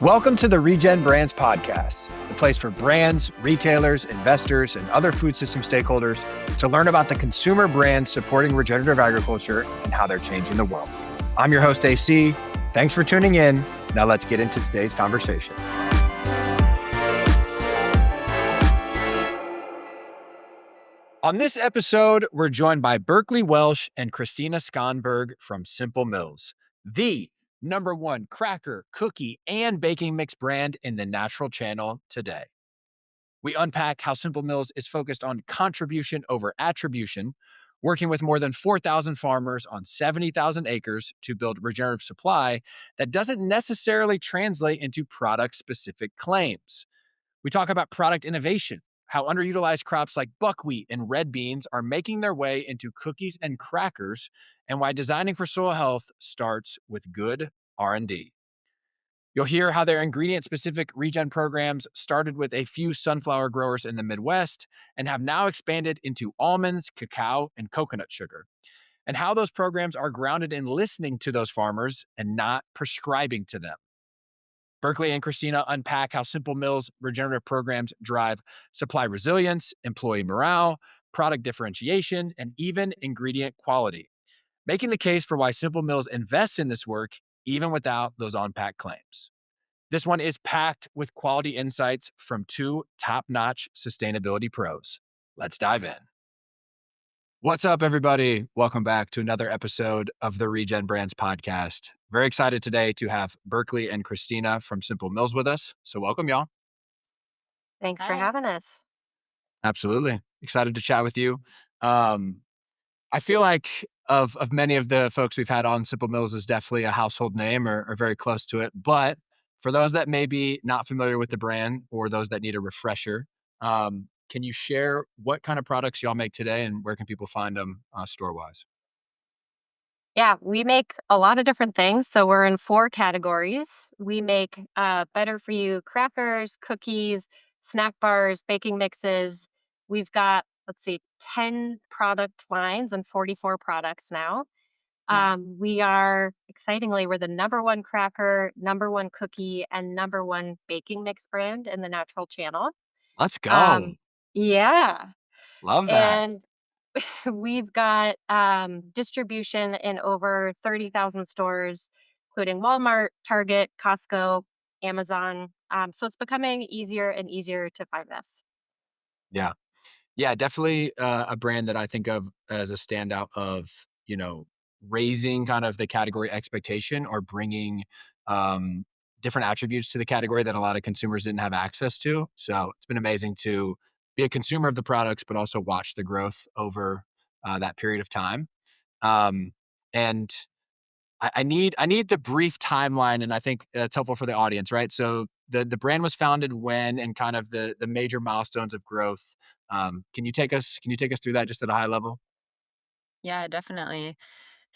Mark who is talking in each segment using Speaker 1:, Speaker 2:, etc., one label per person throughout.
Speaker 1: Welcome to the ReGen Brands Podcast, the place for brands, retailers, investors, and other food system stakeholders to learn about the consumer brands supporting regenerative agriculture and how they're changing the world. I'm your host, AC. Thanks for tuning in. Now let's get into today's conversation. On this episode, we're joined by Berklee Welsh and Christina Skonberg from Simple Mills, the #1 cracker, cookie, and baking mix brand in the natural channel today. We unpack how Simple Mills is focused on contribution over attribution, working with more than 4,000 farmers on 70,000 acres to build regenerative supply that doesn't necessarily translate into product-specific claims. We talk about product innovation, how underutilized crops like buckwheat and red beans are making their way into cookies and crackers, and why designing for soil health starts with good R&D. You'll hear how their ingredient-specific regen programs started with a few sunflower growers in the Midwest and have now expanded into almonds, cacao, and coconut sugar, and how those programs are grounded in listening to those farmers and not prescribing to them. Berklee and Christina unpack how Simple Mills regenerative programs drive supply resilience, employee morale, product differentiation, and even ingredient quality, making the case for why Simple Mills invests in this work even without those unpack claims. This one is packed with quality insights from two top-notch sustainability pros. Let's dive in. What's up, everybody? Welcome back to another episode of the ReGen Brands Podcast. Very excited today to have Berklee and Christina from Simple Mills with us. So welcome, y'all.
Speaker 2: Thanks for having us.
Speaker 1: Absolutely. Excited to chat with you. I feel like of many of the folks we've had on, Simple Mills is definitely a household name or very close to it. But for those that may be not familiar with the brand or those that need a refresher, can you share what kind of products y'all make today and where can people find them store-wise?
Speaker 2: Yeah, we make a lot of different things. So we're in 4 categories. We make better for you crackers, cookies, snack bars, baking mixes. We've got, 10 product lines and 44 products now. We are, excitingly, we're the #1 cracker, #1 cookie, and #1 baking mix brand in the natural channel.
Speaker 1: Let's go.
Speaker 2: Um, yeah.
Speaker 1: Love that.
Speaker 2: And we've got distribution in over 30,000 stores, including Walmart, Target, Costco, Amazon. So it's becoming easier and easier to find us.
Speaker 1: Yeah. Yeah, definitely a brand that I think of as a standout of, raising kind of the category expectation or bringing um, different attributes to the category that a lot of consumers didn't have access to. So it's been amazing to be a consumer of the products, but also watch the growth over that period of time. Um, and I need the brief timeline, and I think it's helpful for the audience, right? So the brand was founded when, and kind of the major milestones of growth. Can you take us through that just at a high level?
Speaker 3: Yeah, definitely.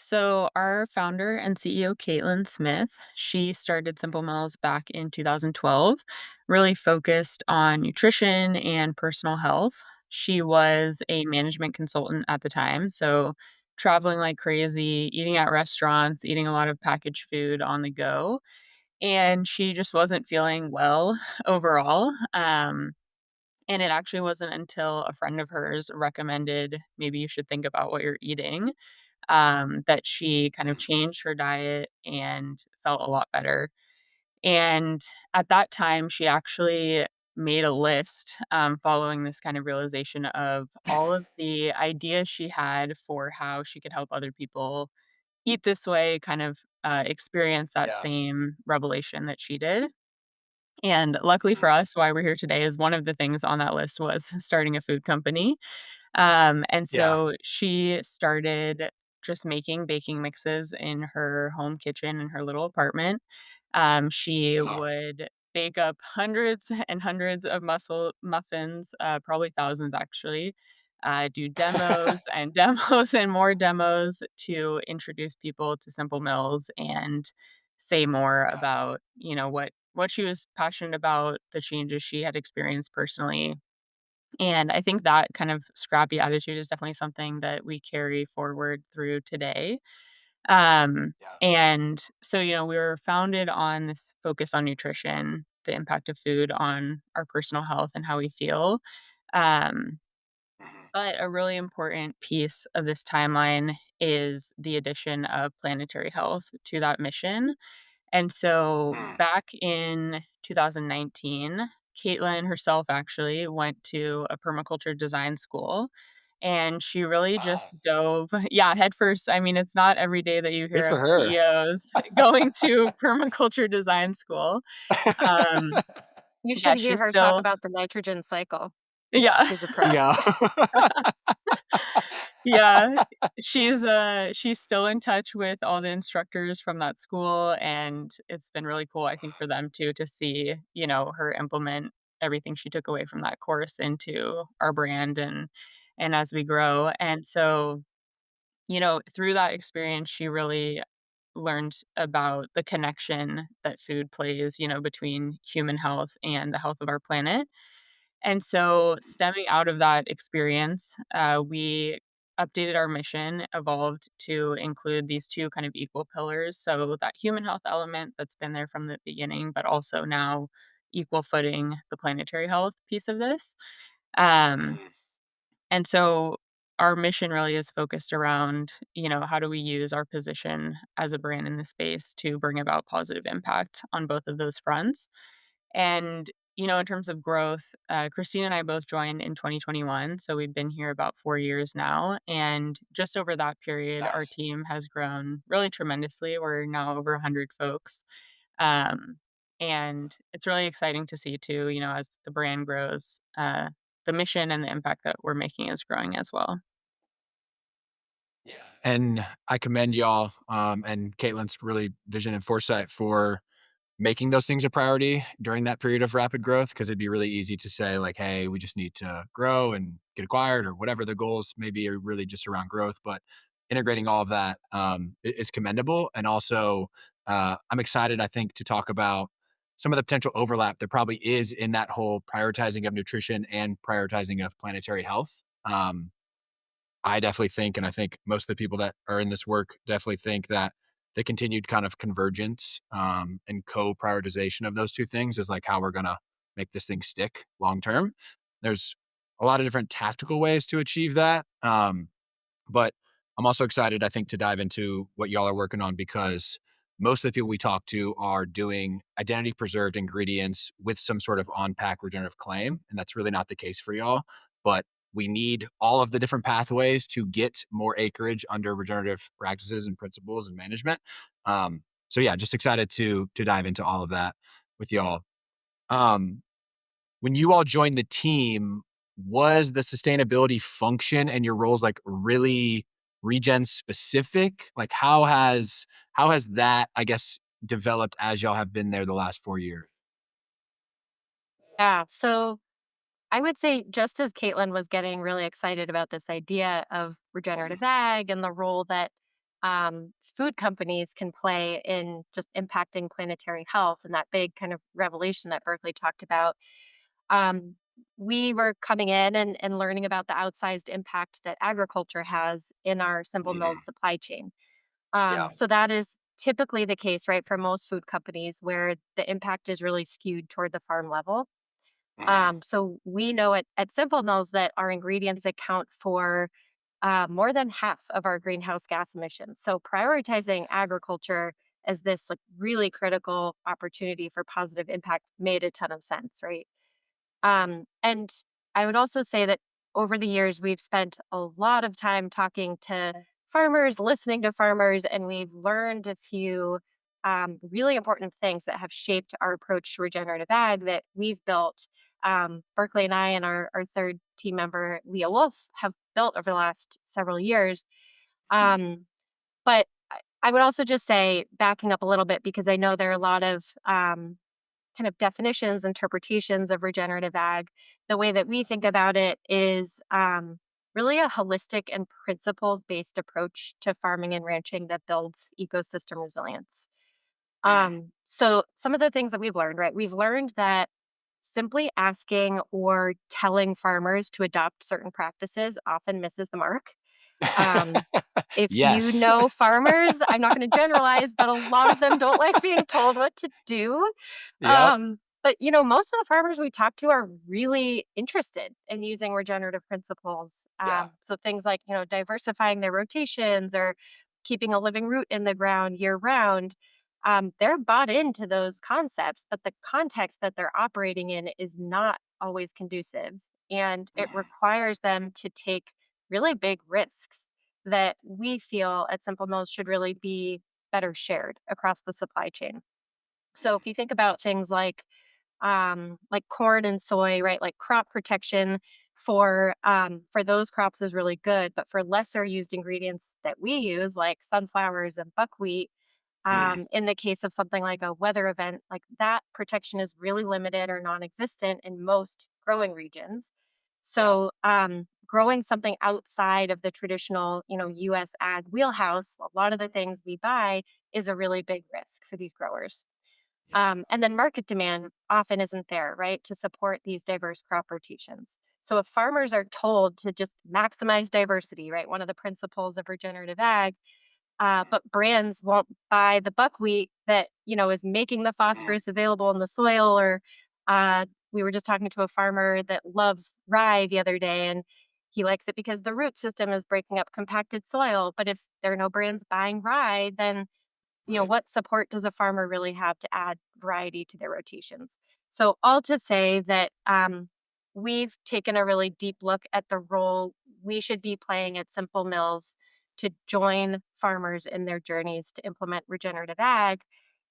Speaker 3: So, our founder and CEO, Caitlin Smith, she started Simple Mills back in 2012, really focused on nutrition and personal health. She was a management consultant at the time. So, traveling like crazy, eating at restaurants, eating a lot of packaged food on the go. And she just wasn't feeling well overall. And it actually wasn't until a friend of hers recommended maybe you should think about what you're eating, that she kind of changed her diet and felt a lot better. And at that time, she actually made a list, following this kind of realization of all of the ideas she had for how she could help other people eat this way, kind of experience that
Speaker 1: Yeah.
Speaker 3: same revelation that she did. And luckily for us, why we're here today is one of the things on that list was starting a food company. And
Speaker 1: Yeah.
Speaker 3: so she started just making baking mixes in her home kitchen in her little apartment. She
Speaker 1: Huh.
Speaker 3: would bake up hundreds and hundreds of muscle muffins, probably thousands actually. Do demos and demos and more demos to introduce people to Simple Mills and say more
Speaker 1: Yeah.
Speaker 3: about what she was passionate about, the changes she had experienced personally, and I think that kind of scrappy attitude is definitely something that we carry forward through today.
Speaker 1: Yeah.
Speaker 3: And so, we were founded on this focus on nutrition, the impact of food on our personal health and how we feel. Um,
Speaker 1: Mhm.
Speaker 3: but a really important piece of this timeline is the addition of planetary health to that mission. And so
Speaker 1: Mm.
Speaker 3: back in 2019, Caitlin herself actually went to a permaculture design school, and she really
Speaker 1: Wow.
Speaker 3: just dove yeah, headfirst. I mean, it's not every day that you
Speaker 1: Good
Speaker 3: hear
Speaker 1: for
Speaker 3: of
Speaker 1: her.
Speaker 3: CEOs going to permaculture design school. Um,
Speaker 2: You
Speaker 3: yeah,
Speaker 2: should hear
Speaker 3: she's
Speaker 2: her talk
Speaker 3: still
Speaker 2: about the nitrogen cycle.
Speaker 3: yeah.
Speaker 2: She's a pro.
Speaker 1: Yeah.
Speaker 3: Yeah, she's still in touch with all the instructors from that school, and it's been really cool, I think, for them too to see, her implement everything she took away from that course into our brand and as we grow. And so, through that experience, she really learned about the connection that food plays, between human health and the health of our planet. And so, stemming out of that experience, we updated our mission, evolved to include these two kind of equal pillars. So, that human health element that's been there from the beginning, but also now equal footing the planetary health piece of this. Um,
Speaker 1: Mhm.
Speaker 3: and so, our mission really is focused around, how do we use our position as a brand in the space to bring about positive impact on both of those fronts. And, in terms of growth, Christina and I both joined in 2021. So we've been here about 4 years now. And just over that period, our
Speaker 1: Nice.
Speaker 3: team has grown really tremendously. We're now over 100 folks. Um, and it's really exciting to see, too, as the brand grows, the mission and the impact that we're making is growing as well.
Speaker 1: Yeah. And I commend y'all, and Caitlin's really vision and foresight for making those things a priority during that period of rapid growth, because it'd be really easy to say like, hey, we just need to grow and get acquired or whatever the goals maybe are really just around growth. But integrating all of that is commendable. And also, I'm excited, I think, to talk about some of the potential overlap there probably is in that whole prioritizing of nutrition and prioritizing of planetary health. I definitely think, and I think most of the people that are in this work definitely think that the continued kind of convergence and co-prioritization of those two things is like how we're gonna make this thing stick long term. There's a lot of different tactical ways to achieve that, but I'm also excited, I think, to dive into what y'all are working on, because most of the people we talk to are doing identity preserved ingredients with some sort of on pack regenerative claim. And that's really not the case for y'all. But we need all of the different pathways to get more acreage under regenerative practices and principles and management. So yeah, just excited to dive into all of that with y'all. Um, when you all joined the team, was the sustainability function and your roles like really regen specific? Like how has that, I guess, developed as y'all have been there the last 4 years?
Speaker 2: Yeah. So I would say, just as Caitlin was getting really excited about this idea of regenerative ag and the role that food companies can play in just impacting planetary health, and that big kind of revelation that Berkeley talked about, um, we were coming in and learning about the outsized impact that agriculture has in our Simple Mills
Speaker 1: Mhm.
Speaker 2: supply chain.
Speaker 1: Yeah.
Speaker 2: So that is typically the case, right, for most food companies where the impact is really skewed toward the farm level.
Speaker 1: Mhm.
Speaker 2: So we know at Simple Mills that our ingredients account for more than half of our greenhouse gas emissions. So prioritizing agriculture as this like really critical opportunity for positive impact made a ton of sense, right? And I would also say that over the years, we've spent a lot of time talking to farmers, listening to farmers, and we've learned a few really important things that have shaped our approach to regenerative ag that we've built. Berkeley and I and our third team member, Leah Wolf, have built over the last several years. Um, but I would also just say, backing up a little bit, because I know there are a lot of kind of definitions, interpretations of regenerative ag. The way that we think about it is really a holistic and principles based approach to farming and ranching that builds ecosystem resilience.
Speaker 1: Mhm.
Speaker 2: So, some of the things that we've learned, right? We've learned that simply asking or telling farmers to adopt certain practices often misses the mark. Um, If you
Speaker 1: Yes.
Speaker 2: know farmers, I'm not going to generalize, but a lot of them don't like being told what to do.
Speaker 1: Yep.
Speaker 2: But most of the farmers we talk to are really interested in using regenerative principles.
Speaker 1: Yeah.
Speaker 2: So things like, diversifying their rotations or keeping a living root in the ground year round. They're bought into those concepts, but the context that they're operating in is not always conducive. And it requires them to take really big risks that we feel at Simple Mills should really be better shared across the supply chain. So if you think about things like corn and soy, right? Like crop protection for those crops is really good, but for lesser used ingredients that we use, like sunflowers and buckwheat,
Speaker 1: Mm,
Speaker 2: in the case of something like a weather event, like that protection is really limited or non-existent in most growing regions.
Speaker 1: yeah.
Speaker 2: So growing something outside of the traditional, U.S. ag wheelhouse, a lot of the things we buy is a really big risk for these growers.
Speaker 1: Yeah.
Speaker 2: And then market demand often isn't there, right, to support these diverse crop rotations. So if farmers are told to just maximize diversity, right, one of the principles of regenerative ag, but brands won't buy the buckwheat that is making the
Speaker 1: Mm,
Speaker 2: phosphorus available in the soil, or we were just talking to a farmer that loves rye the other day, and he likes it because the root system is breaking up compacted soil. But if there are no brands buying rye, then
Speaker 1: right.
Speaker 2: what support does a farmer really have to add variety to their rotations? So, all to say that we've taken a really deep look at the role we should be playing at Simple Mills to join farmers in their journeys to implement regenerative ag.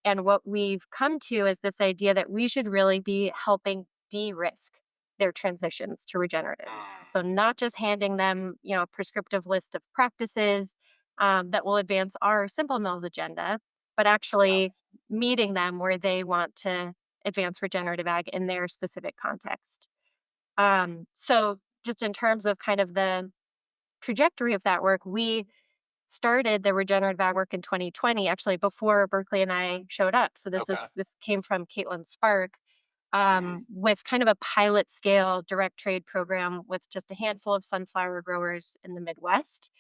Speaker 2: And what we've come to is this idea that we should really be helping de risk their transitions to regenerative. So, not just handing them, a prescriptive list of practices that will advance our Simple Mills agenda, but
Speaker 1: Yeah.
Speaker 2: actually meeting them where they want to advance regenerative ag in their specific context. So, just in terms of kind of the trajectory of that work, we started the regenerative ag work in 2020, actually before Berklee and I showed up. So
Speaker 1: Okay.
Speaker 2: this came from Caitlin Spark,
Speaker 1: Hmm.
Speaker 2: with kind of a pilot scale direct trade program with just a handful of sunflower growers in the Midwest,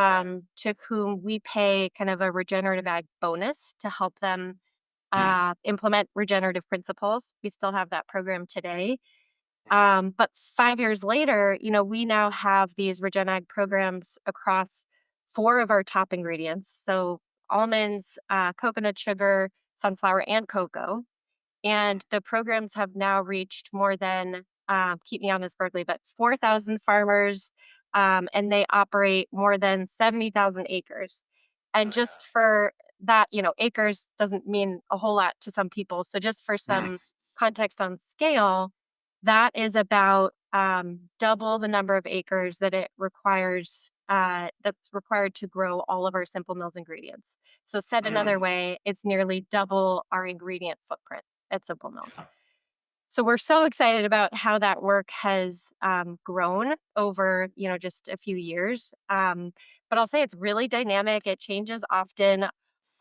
Speaker 1: Okay.
Speaker 2: to whom we pay kind of a regenerative ag bonus to help them
Speaker 1: Hmm.
Speaker 2: implement regenerative principles. We still have that program today.
Speaker 1: Hmm.
Speaker 2: But 5 years later, we now have these regen ag programs across four of our top ingredients. So almonds, coconut sugar, sunflower, and cocoa. And the programs have now reached more than, keep me honest, Berkeley, but 4,000 farmers, and they operate more than 70,000 acres. And
Speaker 1: Oh yeah.
Speaker 2: just for that, acres doesn't mean a whole lot to some people. So just for
Speaker 1: Mm,
Speaker 2: some context on scale, that is about double the number of acres that it requires. That's required to grow all of our Simple Mills ingredients. So, said another
Speaker 1: mm,
Speaker 2: way, it's nearly double our ingredient footprint at Simple Mills.
Speaker 1: yeah.
Speaker 2: So we're so excited about how that work has grown over, just a few years. But I'll say it's really dynamic. It changes often.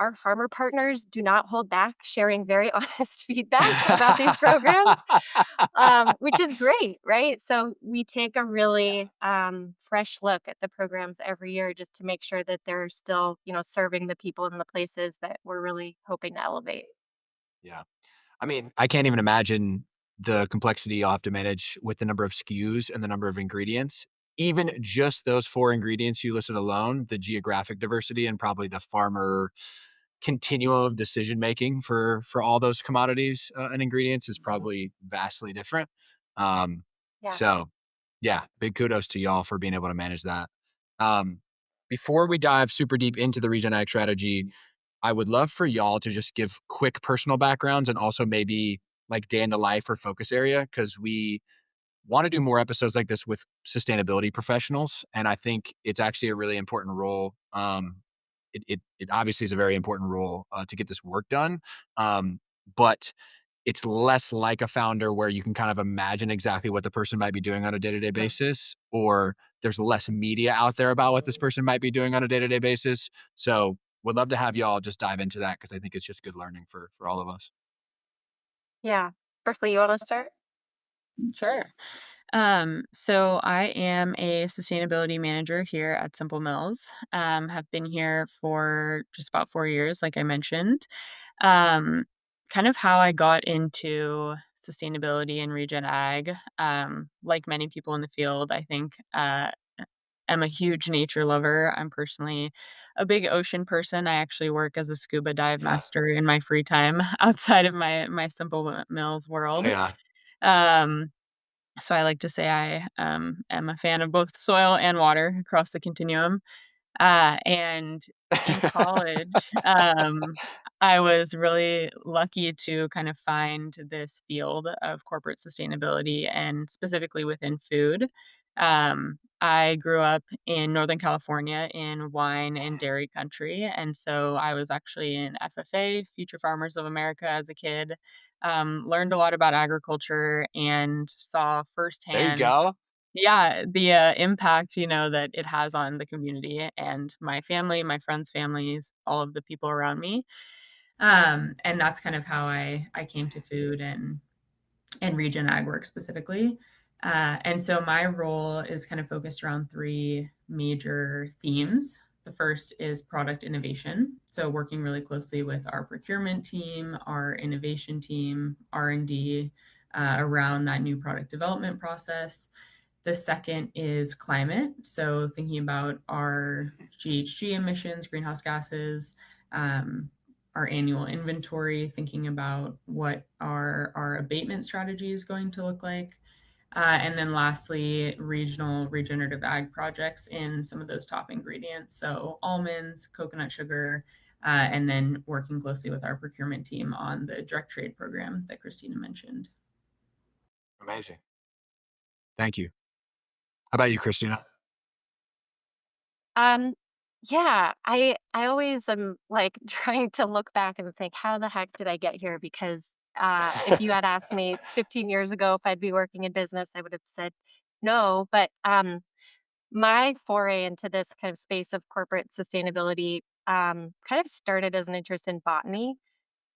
Speaker 2: Our farmer partners do not hold back sharing very honest feedback about these programs, which is great, right? So we take a really fresh look at the programs every year just to make sure that they're still, serving the people in the places that we're really hoping to elevate.
Speaker 1: Yeah. I mean, I can't even imagine the complexity you'll have to manage with the number of SKUs and the number of ingredients. Even just those 4 ingredients you listed alone, the geographic diversity and probably the farmer continuum of decision making for all those commodities, and ingredients is probably vastly different. Um,
Speaker 2: Yeah.
Speaker 1: so yeah, big kudos to y'all for being able to manage that. Um, Before we dive super deep into the Regen Ag strategy, I would love for y'all to just give quick personal backgrounds and also maybe like day in the life or focus area because we want to do more episodes like this with sustainability professionals, and I think it's actually a really important role. It obviously is a very important role to get this work done, but it's less like a founder where you can kind of imagine exactly what the person might be doing on a day-to-day basis, or there's less media out there about what this person might be doing on a day-to-day basis. So would love to have y'all just dive into that because I think it's just good learning for all of us.
Speaker 2: Yeah. Berkeley, you want to start?
Speaker 3: Sure. So I am a sustainability manager here at Simple Mills. Have been here for just about 4 years, like I mentioned. Um, Kind of how I got into sustainability and regen ag. Like many people in the field, I think am a huge nature lover. I'm personally a big ocean person. I actually work as a scuba dive
Speaker 1: Yeah.
Speaker 3: master in my free time outside of my Simple Mills
Speaker 1: Oh,
Speaker 3: world.
Speaker 1: yeah.
Speaker 3: Um, so I like to say I am a fan of both soil and water across the continuum. And in college, I was really lucky to kind of find this field of corporate sustainability and specifically within food. I grew up in Northern California in wine and dairy country. And so I was actually in FFA, Future Farmers of America, as a kid. Learned a lot about agriculture and saw
Speaker 1: There you
Speaker 3: firsthand,
Speaker 1: go.
Speaker 3: yeah, the, impact, that it has on the community and my family, my friends' families, all of the people around me. And that's kind of how I came to food and regen ag work specifically. And so my role is kind of focused around three major themes. The first is product innovation. So working really closely with our procurement team, our innovation team, R&D, around that new product development process. The second is climate. So thinking about our GHG emissions, greenhouse gases, um, our annual inventory, thinking about what our abatement strategy is going to look like. And then lastly, regional regenerative ag projects in some of those top ingredients. So almonds, coconut sugar, and then working closely with our procurement team on the direct trade program that Christina mentioned.
Speaker 1: Amazing. Thank you. How about you, Christina?
Speaker 2: Um, yeah, I always am like trying to look back and think, how the heck did I get here? Because if you had asked me 15 years ago if I'd be working in business, I would have said no. But my foray into this kind of space of corporate sustainability kind of started as an interest in botany.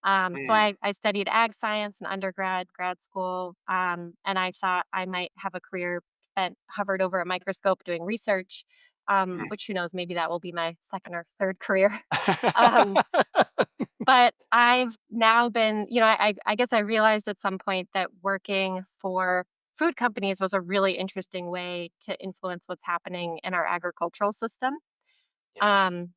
Speaker 2: So
Speaker 1: Mm,
Speaker 2: I studied ag science in undergrad, grad school, and I thought I might have a career spent hovered over a microscope doing research,
Speaker 1: mm.
Speaker 2: which who knows, maybe that will be my second or third career. um, but I've now been, I guess I realized at some point that working for food companies was a really interesting way to influence what's happening in our agricultural system.
Speaker 1: Yeah.
Speaker 2: Um,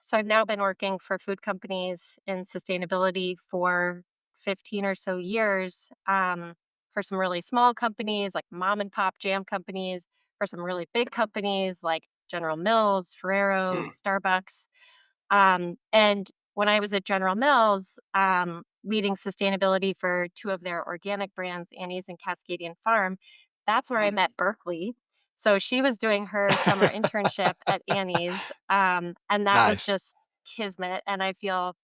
Speaker 2: so I've now been working for food companies in sustainability for 15 or so years, for some really small companies like mom and pop jam companies, for some really big companies like General Mills, Ferrero,
Speaker 1: Mm,
Speaker 2: Starbucks. And when I was at General Mills, leading sustainability for two of their organic brands, Annie's and Cascadian Farm, that's where I
Speaker 1: mm.
Speaker 2: met Berklee. So she was doing her summer internship at Annie's, and that was
Speaker 1: Nice.
Speaker 2: just kismet. And I feel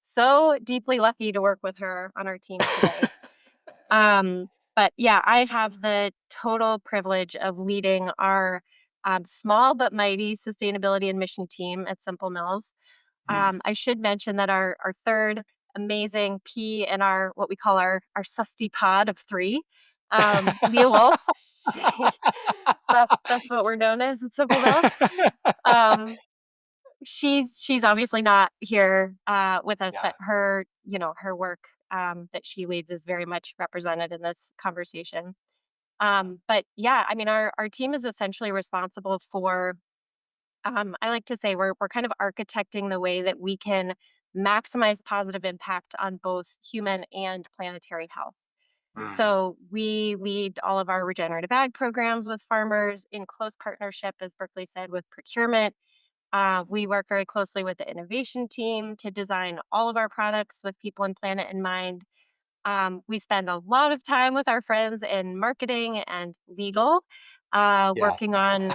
Speaker 2: so deeply lucky to work with her on our team today. But yeah, I have the total privilege of leading our small but mighty sustainability and mission team at Simple Mills.
Speaker 1: Mm.
Speaker 2: I should mention that our third amazing P in our what we call our susty pod of three, Leah Wolf. That's what we're known as at Simple Mills. Um, she's obviously not here with us,
Speaker 1: Yeah.
Speaker 2: but her work that she leads is very much represented in this conversation. But yeah, I mean, our team is essentially responsible for, I like to say we're kind of architecting the way that we can maximize positive impact on both human and planetary health.
Speaker 1: Mm,
Speaker 2: So we lead all of our regenerative ag programs with farmers in close partnership, as Berkeley said, with procurement. We work very closely with the innovation team to design all of our products with people and planet in mind. We spend a lot of time with our friends in marketing and legal,
Speaker 1: yeah.
Speaker 2: working on,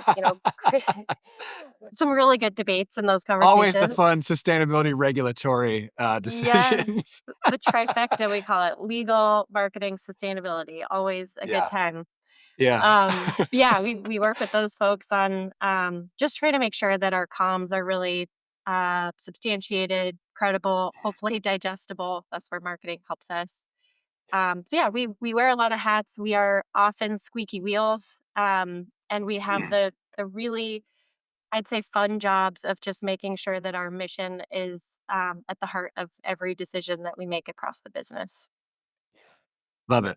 Speaker 2: some really good debates in those
Speaker 1: Always the
Speaker 2: conversations.
Speaker 1: fun sustainability regulatory
Speaker 2: Yes,
Speaker 1: decisions.
Speaker 2: the trifecta, we call it legal, marketing, sustainability. Always a good
Speaker 1: Yeah.
Speaker 2: time.
Speaker 1: Yeah.
Speaker 2: Yeah, we work with those folks on just trying to make sure that our comms are really substantiated, credible, hopefully digestible. That's where marketing helps us. So yeah, we wear a lot of hats. We are often squeaky wheels, and we have the really, I'd say, fun jobs of just making sure that our mission is at the heart of every decision that we make across the business.
Speaker 1: Love it.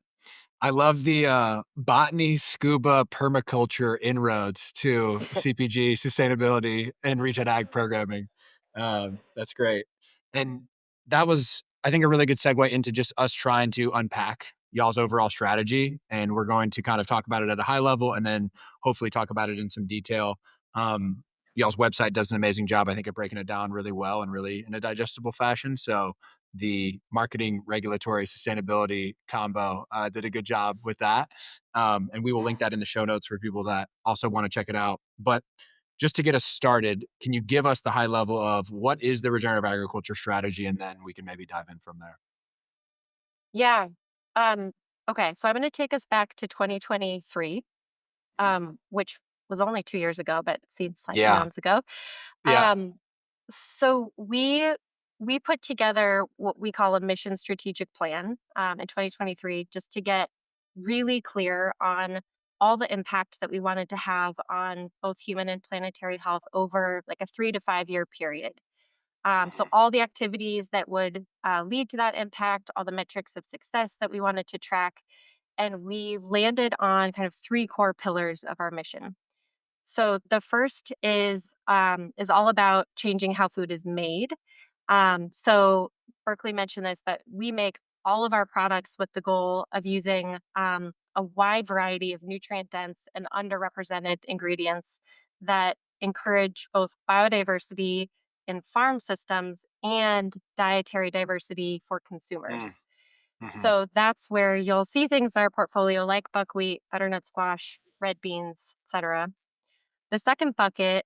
Speaker 1: I love the botany, scuba, permaculture inroads to CPG, sustainability, and regen ag programming. That's great. And that was, I think, a really good segue into just us trying to unpack y'all's overall strategy. And we're going to kind of talk about it at a high level and then hopefully talk about it in some detail. Y'all's website does an amazing job, I think, of breaking it down really well and really in a digestible fashion. So the marketing, regulatory, sustainability combo did a good job with that. And we will link that in the show notes for people that also want to check it out. But just to get us started, can you give us the high level of what is the regenerative agriculture strategy? And then we can maybe dive in from there.
Speaker 2: Yeah. Um, okay, so I'm going to take us back to 2023, which was only 2 years ago, but seems like
Speaker 1: Yeah.
Speaker 2: eons ago.
Speaker 1: Yeah.
Speaker 2: Um, so we put together what we call a mission strategic plan in 2023, just to get really clear on all the impact that we wanted to have on both human and planetary health over like a 3 to 5 year period. So all the activities that would lead to that impact, all the metrics of success that we wanted to track, and we landed on kind of three core pillars of our mission. So the first is all about changing how food is made. So Berkeley mentioned this, but we make all of our products with the goal of using a wide variety of nutrient dense and underrepresented ingredients that encourage both biodiversity in farm systems and dietary diversity for
Speaker 1: Mm,
Speaker 2: consumers.
Speaker 1: mhm.
Speaker 2: So that's where you'll see things in our portfolio like buckwheat, butternut squash, red beans, etc. The second bucket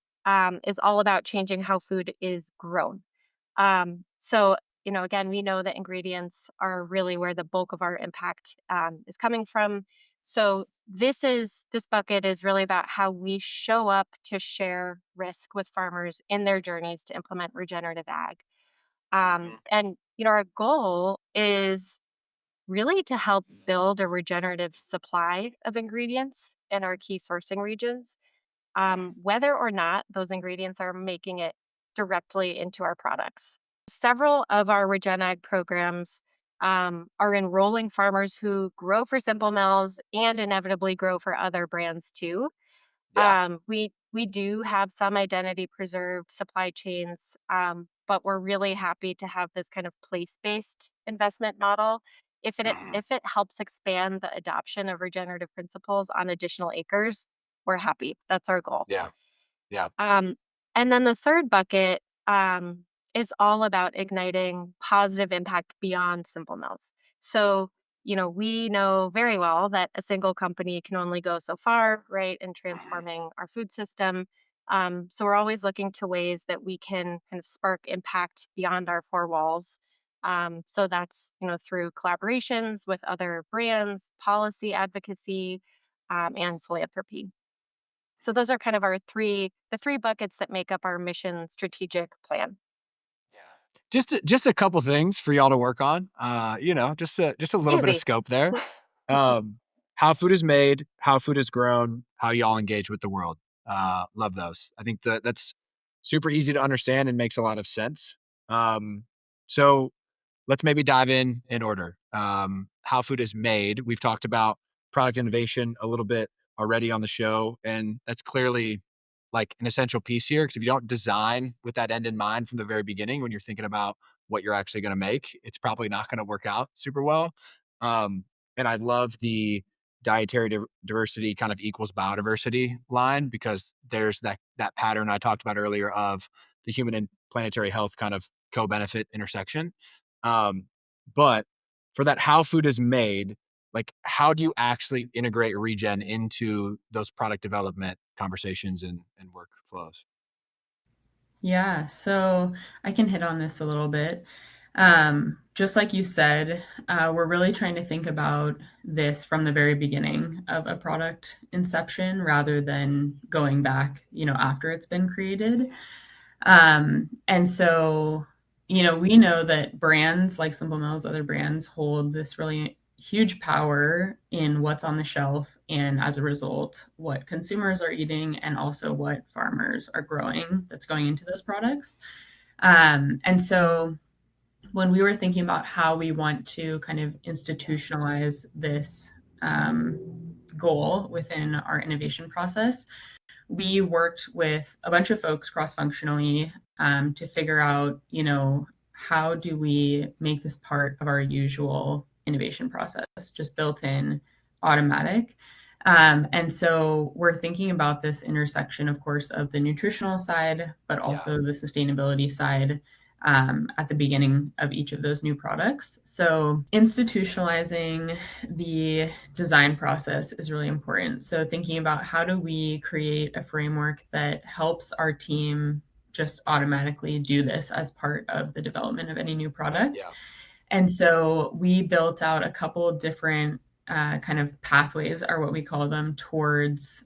Speaker 2: is all about changing how food is grown. So, again, we know that ingredients are really where the bulk of our impact is coming from. So, this bucket is really about how we show up to share risk with farmers in their journeys to implement regenerative ag.
Speaker 1: Mhm.
Speaker 2: And, our goal is really to help build a regenerative supply of ingredients in our key sourcing regions, whether or not those ingredients are making it directly into our products. Several of our RegenAg programs are enrolling farmers who grow for Simple Mills and inevitably grow for other brands too.
Speaker 1: Yeah.
Speaker 2: We do have some identity preserved supply chains, but we're really happy to have this kind of place based investment model.
Speaker 1: Mhm.
Speaker 2: If it helps expand the adoption of regenerative principles on additional acres, we're happy. That's our goal.
Speaker 1: Yeah. Yeah.
Speaker 2: Um, and then the third bucket is all about igniting positive impact beyond Simple Mills. So, we know very well that a single company can only go so far, right, in
Speaker 1: Mhm.
Speaker 2: transforming our food system. So, we're always looking to ways that we can kind of spark impact beyond our four walls. So that's through collaborations with other brands, policy advocacy, and philanthropy. So those are kind of the three buckets that make up our mission strategic plan.
Speaker 1: Just a couple things for y'all to work on. Just a little bit of
Speaker 2: Easy.
Speaker 1: scope there. How food is made, how food is grown, how y'all engage with the world. Love those. I think that's super easy to understand and makes a lot of sense. So let's maybe dive in order. How food is made. We've talked about product innovation a little bit already on the show, and that's clearly like an essential piece here. Because if you don't design with that end in mind from the very beginning, when you're thinking about what you're actually going to make, it's probably not going to work out super well. And I love the dietary diversity kind of equals biodiversity line because there's that pattern I talked about earlier of the human and planetary health kind of co-benefit intersection. um, but for that, how food is made, like how do you actually integrate regen into those product development conversations and workflows?
Speaker 3: Yeah, so I can hit on this a little bit. Just like you said, we're really trying to think about this from the very beginning of a product inception rather than going back, after it's been created. And so, we know that brands like Simple Mills, other brands hold this really huge power in what's on the shelf, and as a result, what consumers are eating and also what farmers are growing that's going into those products. And so when we were thinking about how we want to kind of institutionalize this goal within our innovation process, we worked with a bunch of folks cross-functionally to figure out, how do we make this part of our usual innovation process, just built in, automatic. And so we're thinking about this intersection, of course, of the nutritional side, but also the sustainability side at the beginning of each of those new products. So institutionalizing the design process is really important. So thinking about how do we create a framework that helps our team just automatically do this as part of the development of any new product.
Speaker 1: Yeah.
Speaker 3: And so we built out a couple different kind of pathways, are what we call them, towards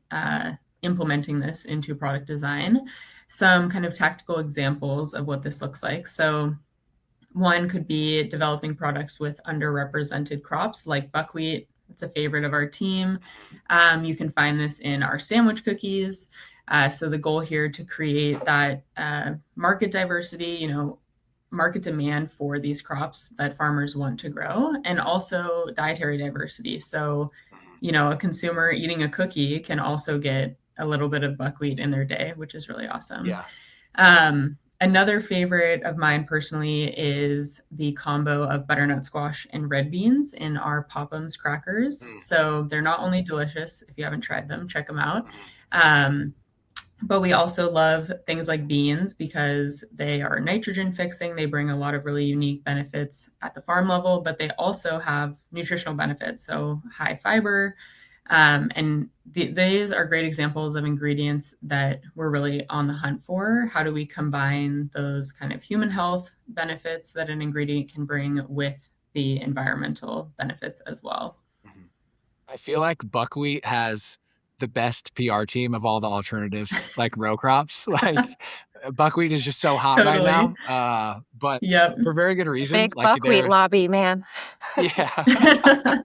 Speaker 3: implementing this into product design. Some kind of tactical examples of what this looks like. So one could be developing products with underrepresented crops like buckwheat. It's a favorite of our team. You can find this in our sandwich cookies. So the goal here to create that market diversity, market demand for these crops that farmers want to grow, and also dietary diversity. So, a consumer eating a cookie can also get a little bit of buckwheat in their day, which is really awesome.
Speaker 1: Yeah.
Speaker 3: Another favorite of mine personally is the combo of butternut squash and red beans in our Pop'ems crackers. So they're not only delicious, if you haven't tried them, check them out. But we also love things like beans because they are nitrogen fixing. They bring a lot of really unique benefits at the farm level, but they also have nutritional benefits. So high fiber. And these are great examples of ingredients that we're really on the hunt for. How do we combine those kind of human health benefits that an ingredient can bring with the environmental benefits as well?
Speaker 1: I feel like buckwheat has the best PR team of all the alternative like row crops. Like buckwheat is just so hot right
Speaker 3: Totally.
Speaker 1: now. But
Speaker 3: Yep.
Speaker 1: for very good reason.
Speaker 2: Big
Speaker 1: Like
Speaker 2: buckwheat lobby, man.
Speaker 1: Yeah.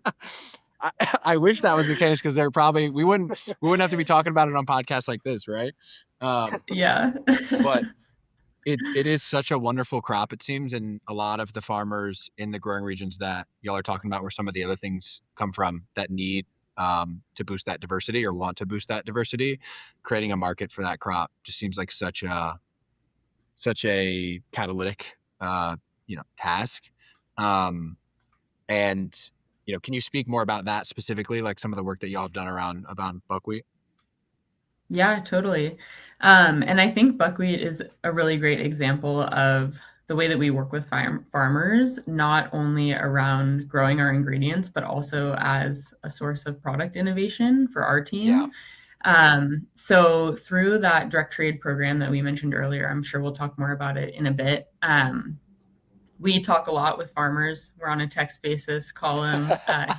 Speaker 1: I wish that was the case because they're probably we wouldn't have to be talking about it on podcasts like this, right?
Speaker 3: Yeah.
Speaker 1: But it is such a wonderful crop, it seems, and a lot of the farmers in the growing regions that y'all are talking about where some of the other things come from that need to boost that diversity or want to boost that diversity, creating a market for that crop just seems like such a catalytic task. And can you speak more about that specifically, like some of the work that y'all have done around buckwheat?
Speaker 3: Yeah, totally. And I think buckwheat is a really great example of the way that we work with farmers, not only around growing our ingredients, but also as a source of product innovation for our team. So through that direct trade program that we mentioned earlier, I'm sure we'll talk more about it in a bit. We talk a lot with farmers. We're on a text basis, call them,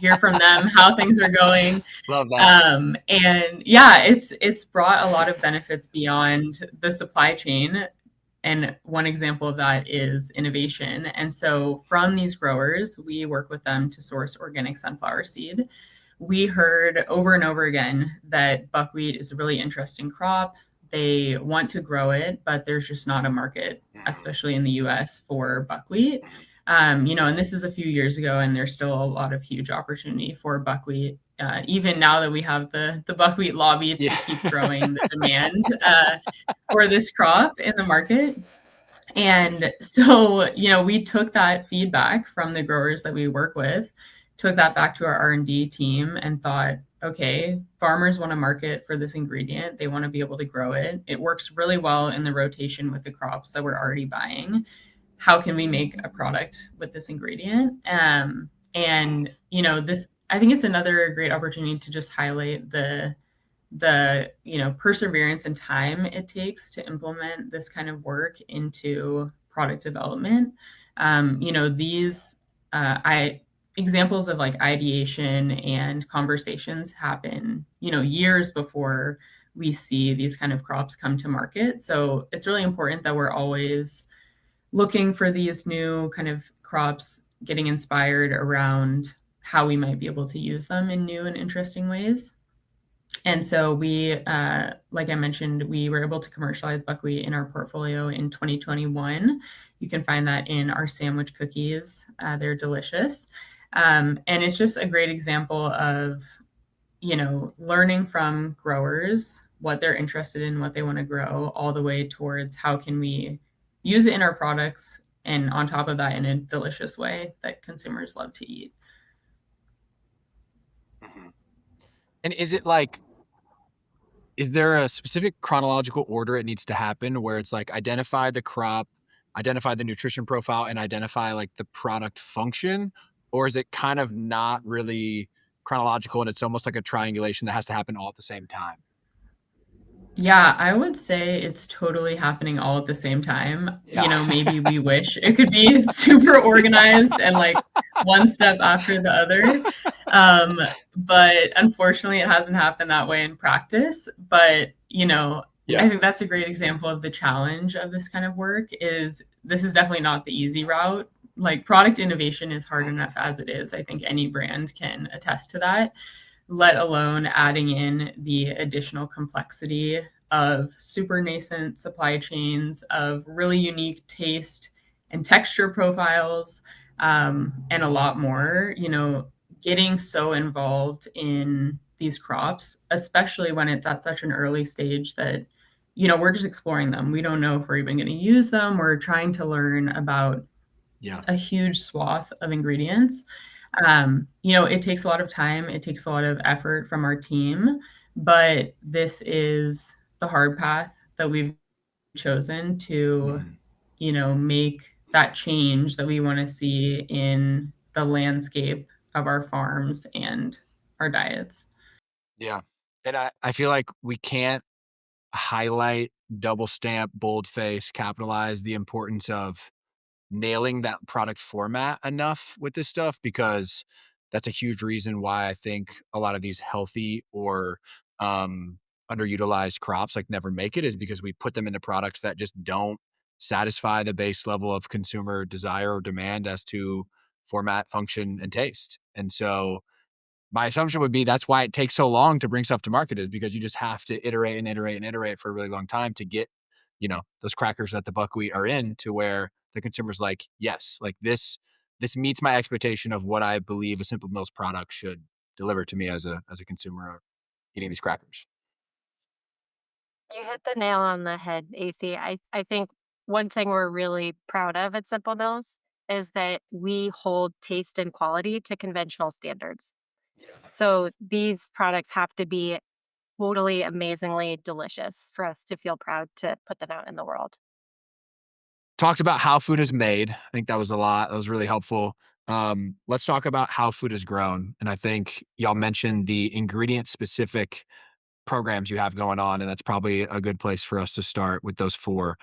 Speaker 3: hear from them how things are going.
Speaker 1: Love that.
Speaker 3: And yeah, it's brought a lot of benefits beyond the supply chain. And one example of that is innovation. And so from these growers, we work with them to source organic sunflower seed. We heard over and over again that buckwheat is a really interesting crop. They want to grow it, but there's just not a market, especially in the US, for buckwheat. And this is a few years ago, and there's still a lot of huge opportunity for buckwheat, even now that we have the buckwheat lobby to keep growing the demand for this crop in the market. And so, we took that feedback from the growers that we work with, took that back to our R&D team and thought, okay, farmers want a market for this ingredient. They want to be able to grow it. It works really well in the rotation with the crops that we're already buying. How can we make a product with this ingredient? And this, I think it's another great opportunity to just highlight the perseverance and time it takes to implement this kind of work into product development. These examples of like ideation and conversations happen, years before we see these kind of crops come to market. So it's really important that we're always looking for these new kind of crops, getting inspired around how we might be able to use them in new and interesting ways. And so we, like I mentioned, we were able to commercialize buckwheat in our portfolio in 2021. You can find that in our sandwich cookies. They're delicious. And it's just a great example of, learning from growers what they're interested in, what they want to grow, all the way towards how can we use it in our products, and on top of that, in a delicious way that consumers love to eat.
Speaker 1: Mhm. And is it like, is there a specific chronological order it needs to happen where it's like identify the crop, identify the nutrition profile, and identify like the product function? Or is it kind of not really chronological and it's almost like a triangulation that has to happen all at the same time?
Speaker 3: Yeah, I would say it's totally happening all at the same time.
Speaker 1: Yeah.
Speaker 3: Maybe we wish it could be super organized and like one step after the other. Um, but unfortunately, it hasn't happened that way in practice. But, I
Speaker 1: Yeah.
Speaker 3: think that's a great example of the challenge of this kind of work is this is definitely not the easy route. Like product innovation is hard enough as it is. I think any brand can attest to that, let alone adding in the additional complexity of super nascent supply chains, of really unique taste and texture profiles, and a lot more. Getting so involved in these crops, especially when it's at such an early stage that, we're just exploring them. We don't know if we're even going to use them. We're trying to learn about
Speaker 1: Yeah.
Speaker 3: a huge swath of ingredients. It takes a lot of time, it takes a lot of effort from our team, but this is the hard path that we've chosen to,
Speaker 1: Mhm.
Speaker 3: make that change that we want to see in the landscape of our farms and our diets.
Speaker 1: Yeah. And I feel like we can't highlight, double stamp, boldface, capitalize the importance of nailing that product format enough with this stuff because that's a huge reason why I think a lot of these healthy or um, underutilized crops like never make it is because we put them into products that just don't satisfy the base level of consumer desire or demand as to format, function, and taste. And so my assumption would be that's why it takes so long to bring stuff to market is because you just have to iterate and iterate and iterate for a really long time to get, those crackers that the buckwheat are in to where the consumer's like, yes, like this meets my expectation of what I believe a Simple Mills product should deliver to me as a consumer of eating these crackers.
Speaker 2: You hit the nail on the head, AC. I think one thing we're really proud of at Simple Mills is that we hold taste and quality to conventional standards. So these products have to be totally amazingly delicious for us to feel proud to put them out in the world.
Speaker 1: Talked about how food is made. I think that was a lot. That was really helpful. Let's talk about how food is grown. And I think y'all mentioned the ingredient specific programs you have going on, and that's probably a good place for us to start with those 4.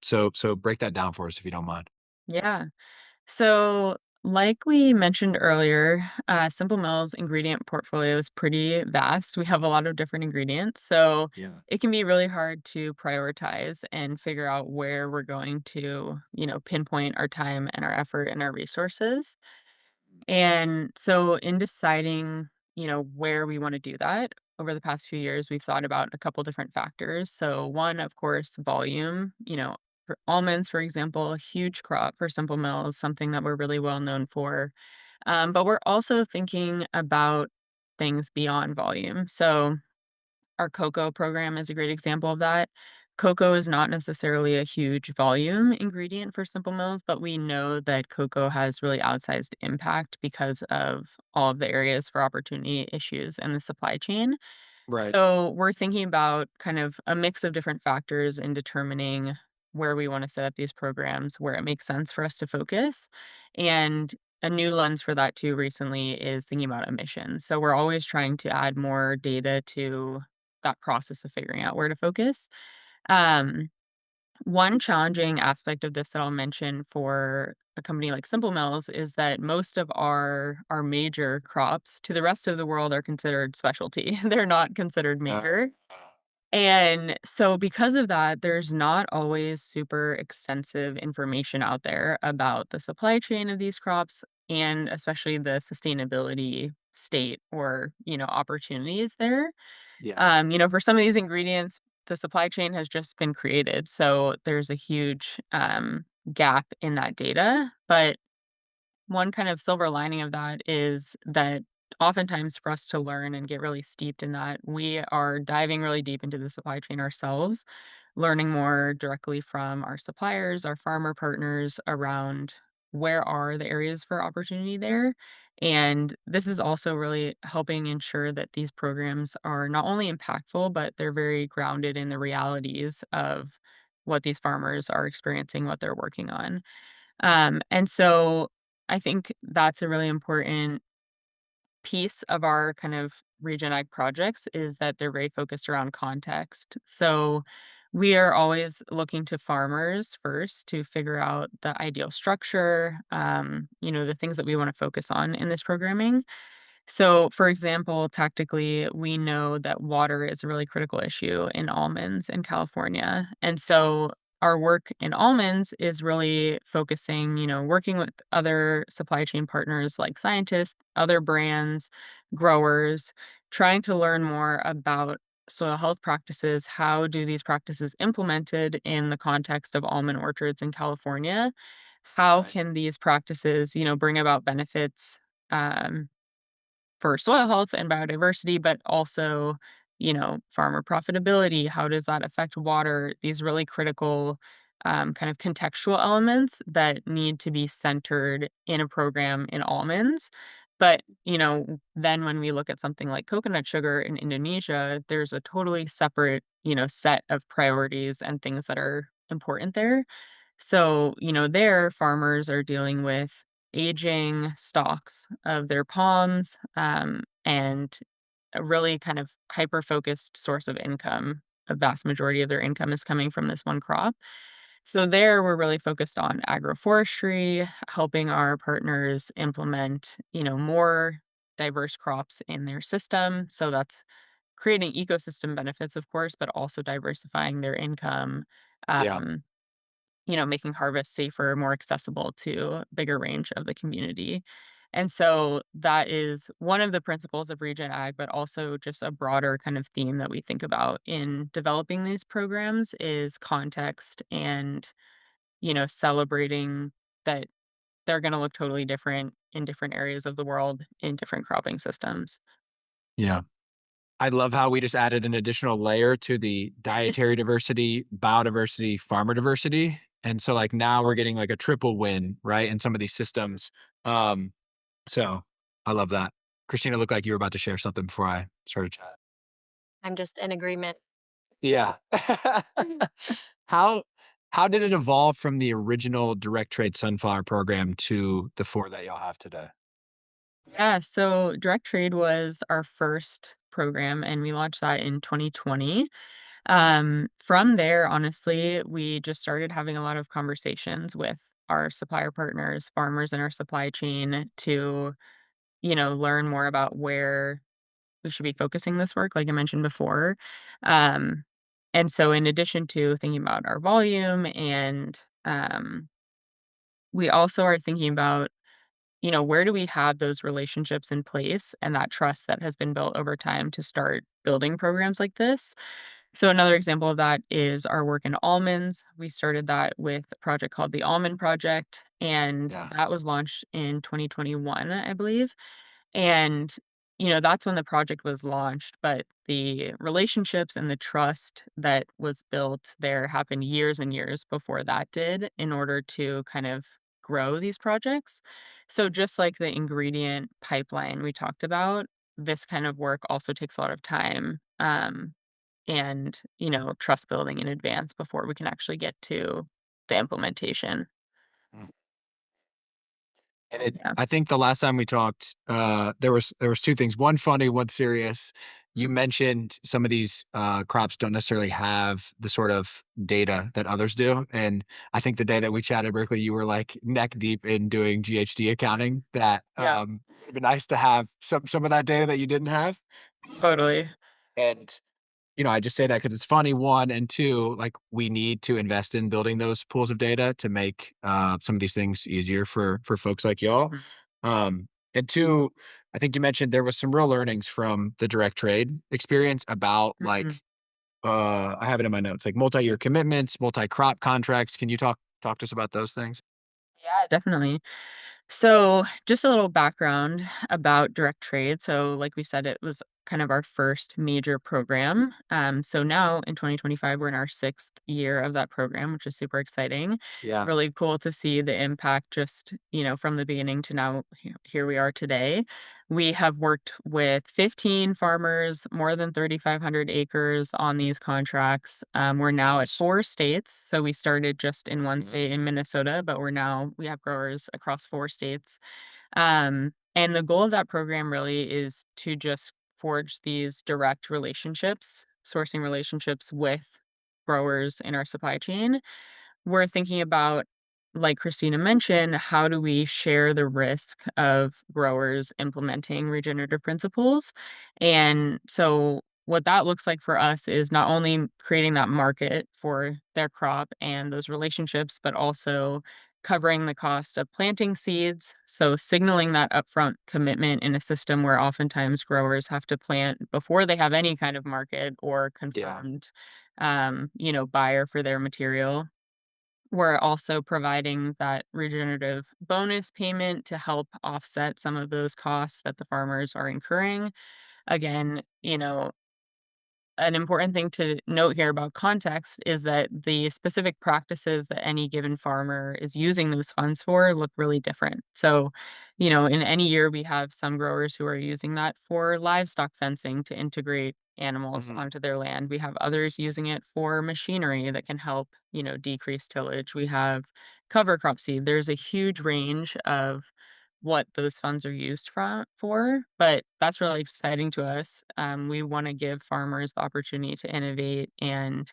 Speaker 1: So break that down for us if you don't mind.
Speaker 3: Yeah. So, like we mentioned earlier, Simple Mills ingredient portfolio is pretty vast. We have a lot of different ingredients, so
Speaker 1: Yeah.
Speaker 3: it can be really hard to prioritize and figure out where we're going to, pinpoint our time and our effort and our resources. And so, in deciding, where we want to do that over the past few years, we've thought about a couple different factors. So, one, of course, volume. For almonds, for example, a huge crop for Simple Mills, something that we're really well known for. But we're also thinking about things beyond volume. So, our cocoa program is a great example of that. Cocoa is not necessarily a huge volume ingredient for Simple Mills, but we know that cocoa has really outsized impact because of all of the areas for opportunity issues in the supply chain.
Speaker 1: Right.
Speaker 3: So we're thinking about kind of a mix of different factors in determining where we want to set up these programs, where it makes sense for us to focus. And a new lens for that too recently is thinking about emissions. So we're always trying to add more data to that process of figuring out where to focus. Um, One challenging aspect of this that I'll mention for a company like Simple Mills is that most of our major crops to the rest of the world are considered specialty. They're not considered
Speaker 1: Uh,
Speaker 3: major. And so because of that, there's not always super extensive information out there about the supply chain of these crops and especially the sustainability state or, opportunities there.
Speaker 1: Yeah.
Speaker 3: For some of these ingredients, the supply chain has just been created. So there's a huge gap in that data. But one kind of silver lining of that is that oftentimes for us to learn and get really steeped in that, we are diving really deep into the supply chain ourselves, learning more directly from our suppliers, our farmer partners around where are the areas for opportunity there. And this is also really helping ensure that these programs are not only impactful, but they're very grounded in the realities of what these farmers are experiencing, what they're working on. And so I think that's a really important piece of our kind of Regen Ag projects is that they're very focused around context. So we are always looking to farmers first to figure out the ideal structure, the things that we want to focus on in this programming. So, for example, tactically, we know that water is a really critical issue in almonds in California. And so our work in almonds is really focusing, working with other supply chain partners like scientists, other brands, growers, trying to learn more about soil health practices. How do these practices implemented in the context of almond orchards in California? How
Speaker 1: Right.
Speaker 3: can these practices, bring about benefits? Um, for soil health and biodiversity, but also, farmer profitability. How does that affect water? These really critical kind of contextual elements that need to be centered in a program in almonds. But, then when we look at something like coconut sugar in Indonesia, there's a totally separate, set of priorities and things that are important there. So, there farmers are dealing with aging stalks of their palms, and a really kind of hyper focused source of income. A vast majority of their income is coming from this one crop. So there we're really focused on agroforestry, helping our partners implement, more diverse crops in their system. So that's creating ecosystem benefits, of course, but also diversifying their income.
Speaker 1: Yeah.
Speaker 3: Um, making harvest safer, more accessible to a bigger range of the community. And so that is one of the principles of Regen Ag, but also just a broader kind of theme that we think about in developing these programs is context and, celebrating that they're going to look totally different in different areas of the world in different cropping systems.
Speaker 1: Yeah. I love how we just added an additional layer to the dietary diversity, biodiversity, farmer diversity. And so like now we're getting like a triple win, right? In some of these systems. Um, so I love that. Christina looked like you were about to share something before I started chatting.
Speaker 2: I'm just in agreement.
Speaker 1: Yeah. how how did it evolve from the original direct trade sunflower program to the four that y'all have today?
Speaker 3: Yeah, so direct trade was our first program and we launched that in 2020. From there, honestly, we just started having a lot of conversations with our supplier partners, farmers in our supply chain to, learn more about where we should be focusing this work, like I mentioned before. Um, and so in addition to thinking about our volume and we also are thinking about, where do we have those relationships in place and that trust that has been built over time to start building programs like this. So another example of that is our work in almonds. We started that with a project called the Almond Project, and
Speaker 1: Yeah.
Speaker 3: that was launched in 2021, I believe. And, that's when the project was launched, but the relationships and the trust that was built there happened years and years before that did in order to kind of grow these projects. So just like the ingredient pipeline we talked about, this kind of work also takes a lot of time. And, trust building in advance before we can actually get to the implementation.
Speaker 1: And it
Speaker 3: Yeah.
Speaker 1: I think the last time we talked, there was 2 things, one funny, one serious. You mentioned some of these, crops don't necessarily have the sort of data that others do, and I think the day that we chatted, Berkeley, you were, like, neck deep in doing GHD accounting that,
Speaker 3: Yeah.
Speaker 1: it'd be nice to have some of that data that you didn't have.
Speaker 3: Totally.
Speaker 1: And I just say that because it's funny, one, and two, like, we need to invest in building those pools of data to make, some of these things easier for folks like y'all.
Speaker 3: Mhm.
Speaker 1: And two, I think you mentioned there was some real learnings from the direct trade experience about,
Speaker 3: Mhm.
Speaker 1: like, I have it in my notes, like multi-year commitments, multi-crop contracts. Can you talk to us about those things?
Speaker 3: Yeah, definitely. So, just a little background about direct trade. So, like we said, it was kind of our first major program. So now in 2025, we're in our sixth year of that program, which is super exciting.
Speaker 1: Yeah.
Speaker 3: Really cool to see the impact just, from the beginning to now, here we are today. We have worked with 15 farmers, more than 3,500 acres on these contracts. We're now at
Speaker 1: Nice.
Speaker 3: 4 states. So we started just in one
Speaker 1: Mhm.
Speaker 3: state in Minnesota, but we have growers across 4 states. And the goal of that program really is to just forge these direct relationships, sourcing relationships with growers in our supply chain. We're thinking about, like Christina mentioned, how do we share the risk of growers implementing regenerative principles? And so, what that looks like for us is not only creating that market for their crop and those relationships, but also covering the cost of planting seeds. So, signaling that upfront commitment in a system where oftentimes growers have to plant before they have any kind of market or
Speaker 1: Yeah.
Speaker 3: confirmed, buyer for their material. We're also providing that regenerative bonus payment to help offset some of those costs that the farmers are incurring. Again, an important thing to note here about context is that the specific practices that any given farmer is using those funds for look really different. So, in any year, we have some growers who are using that for livestock fencing to integrate animals
Speaker 1: Mhm.
Speaker 3: onto their land. We have others using it for machinery that can help, decrease tillage. We have cover crop seed. There's a huge range of what those funds are used for, but that's really exciting to us. We want to give farmers the opportunity to innovate and,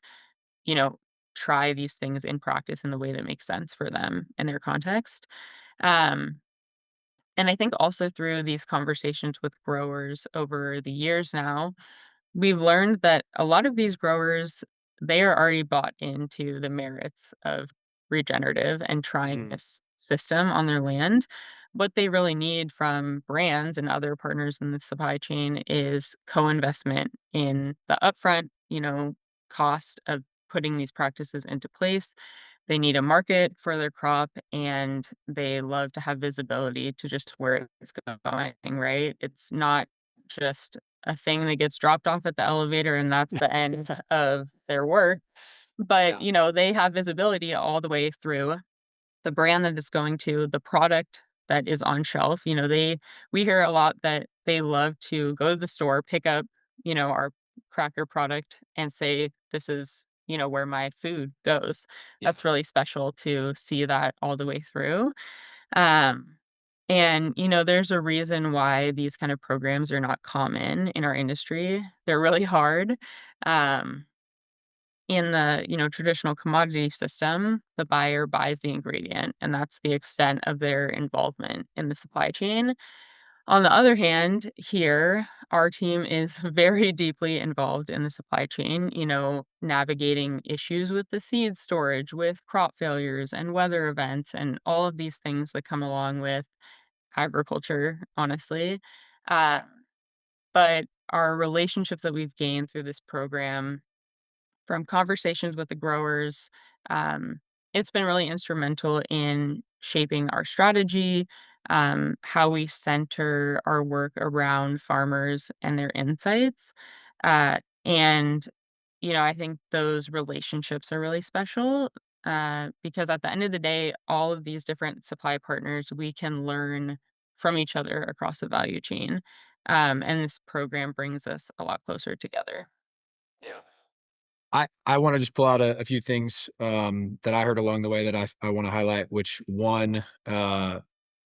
Speaker 3: you know, try these things in practice in the way that makes sense for them and their context. Um, and I think also through these conversations with growers over the years now, we've learned that a lot of these growers, they are already bought into the merits of regenerative and trying
Speaker 1: Mhm.
Speaker 3: this system on their land. What they really need from brands and other partners in the supply chain is co-investment in the upfront, cost of putting these practices into place. They need a market for their crop and they love to have visibility to just where it's going, right? It's not just a thing that gets dropped off at the elevator and that's the end of their work. But,
Speaker 1: Yeah.
Speaker 3: they have visibility all the way through the brand that it's going to, the product that is on shelf. We hear a lot that they love to go to the store, pick up, our cracker product and say, this is, where my food goes.
Speaker 1: Yeah.
Speaker 3: That's really special to see that all the way through. Um, and, there's a reason why these kind of programs are not common in our industry. They're really hard. Um, in the, traditional commodity system, the buyer buys the ingredient, and that's the extent of their involvement in the supply chain. On the other hand, here, our team is very deeply involved in the supply chain, navigating issues with the seed storage, with crop failures and weather events, and all of these things that come along with agriculture, honestly. Uh, but our relationships that we've gained through this program from conversations with the growers. Um, it's been really instrumental in shaping our strategy, how we center our work around farmers and their insights. And, I think those relationships are really special because at the end of the day, all of these different supply partners, we can learn from each other across the value chain. And this program brings us a lot closer together.
Speaker 1: Yeah. I wanna just pull out a few things, that I heard along the way that I wanna highlight, which one,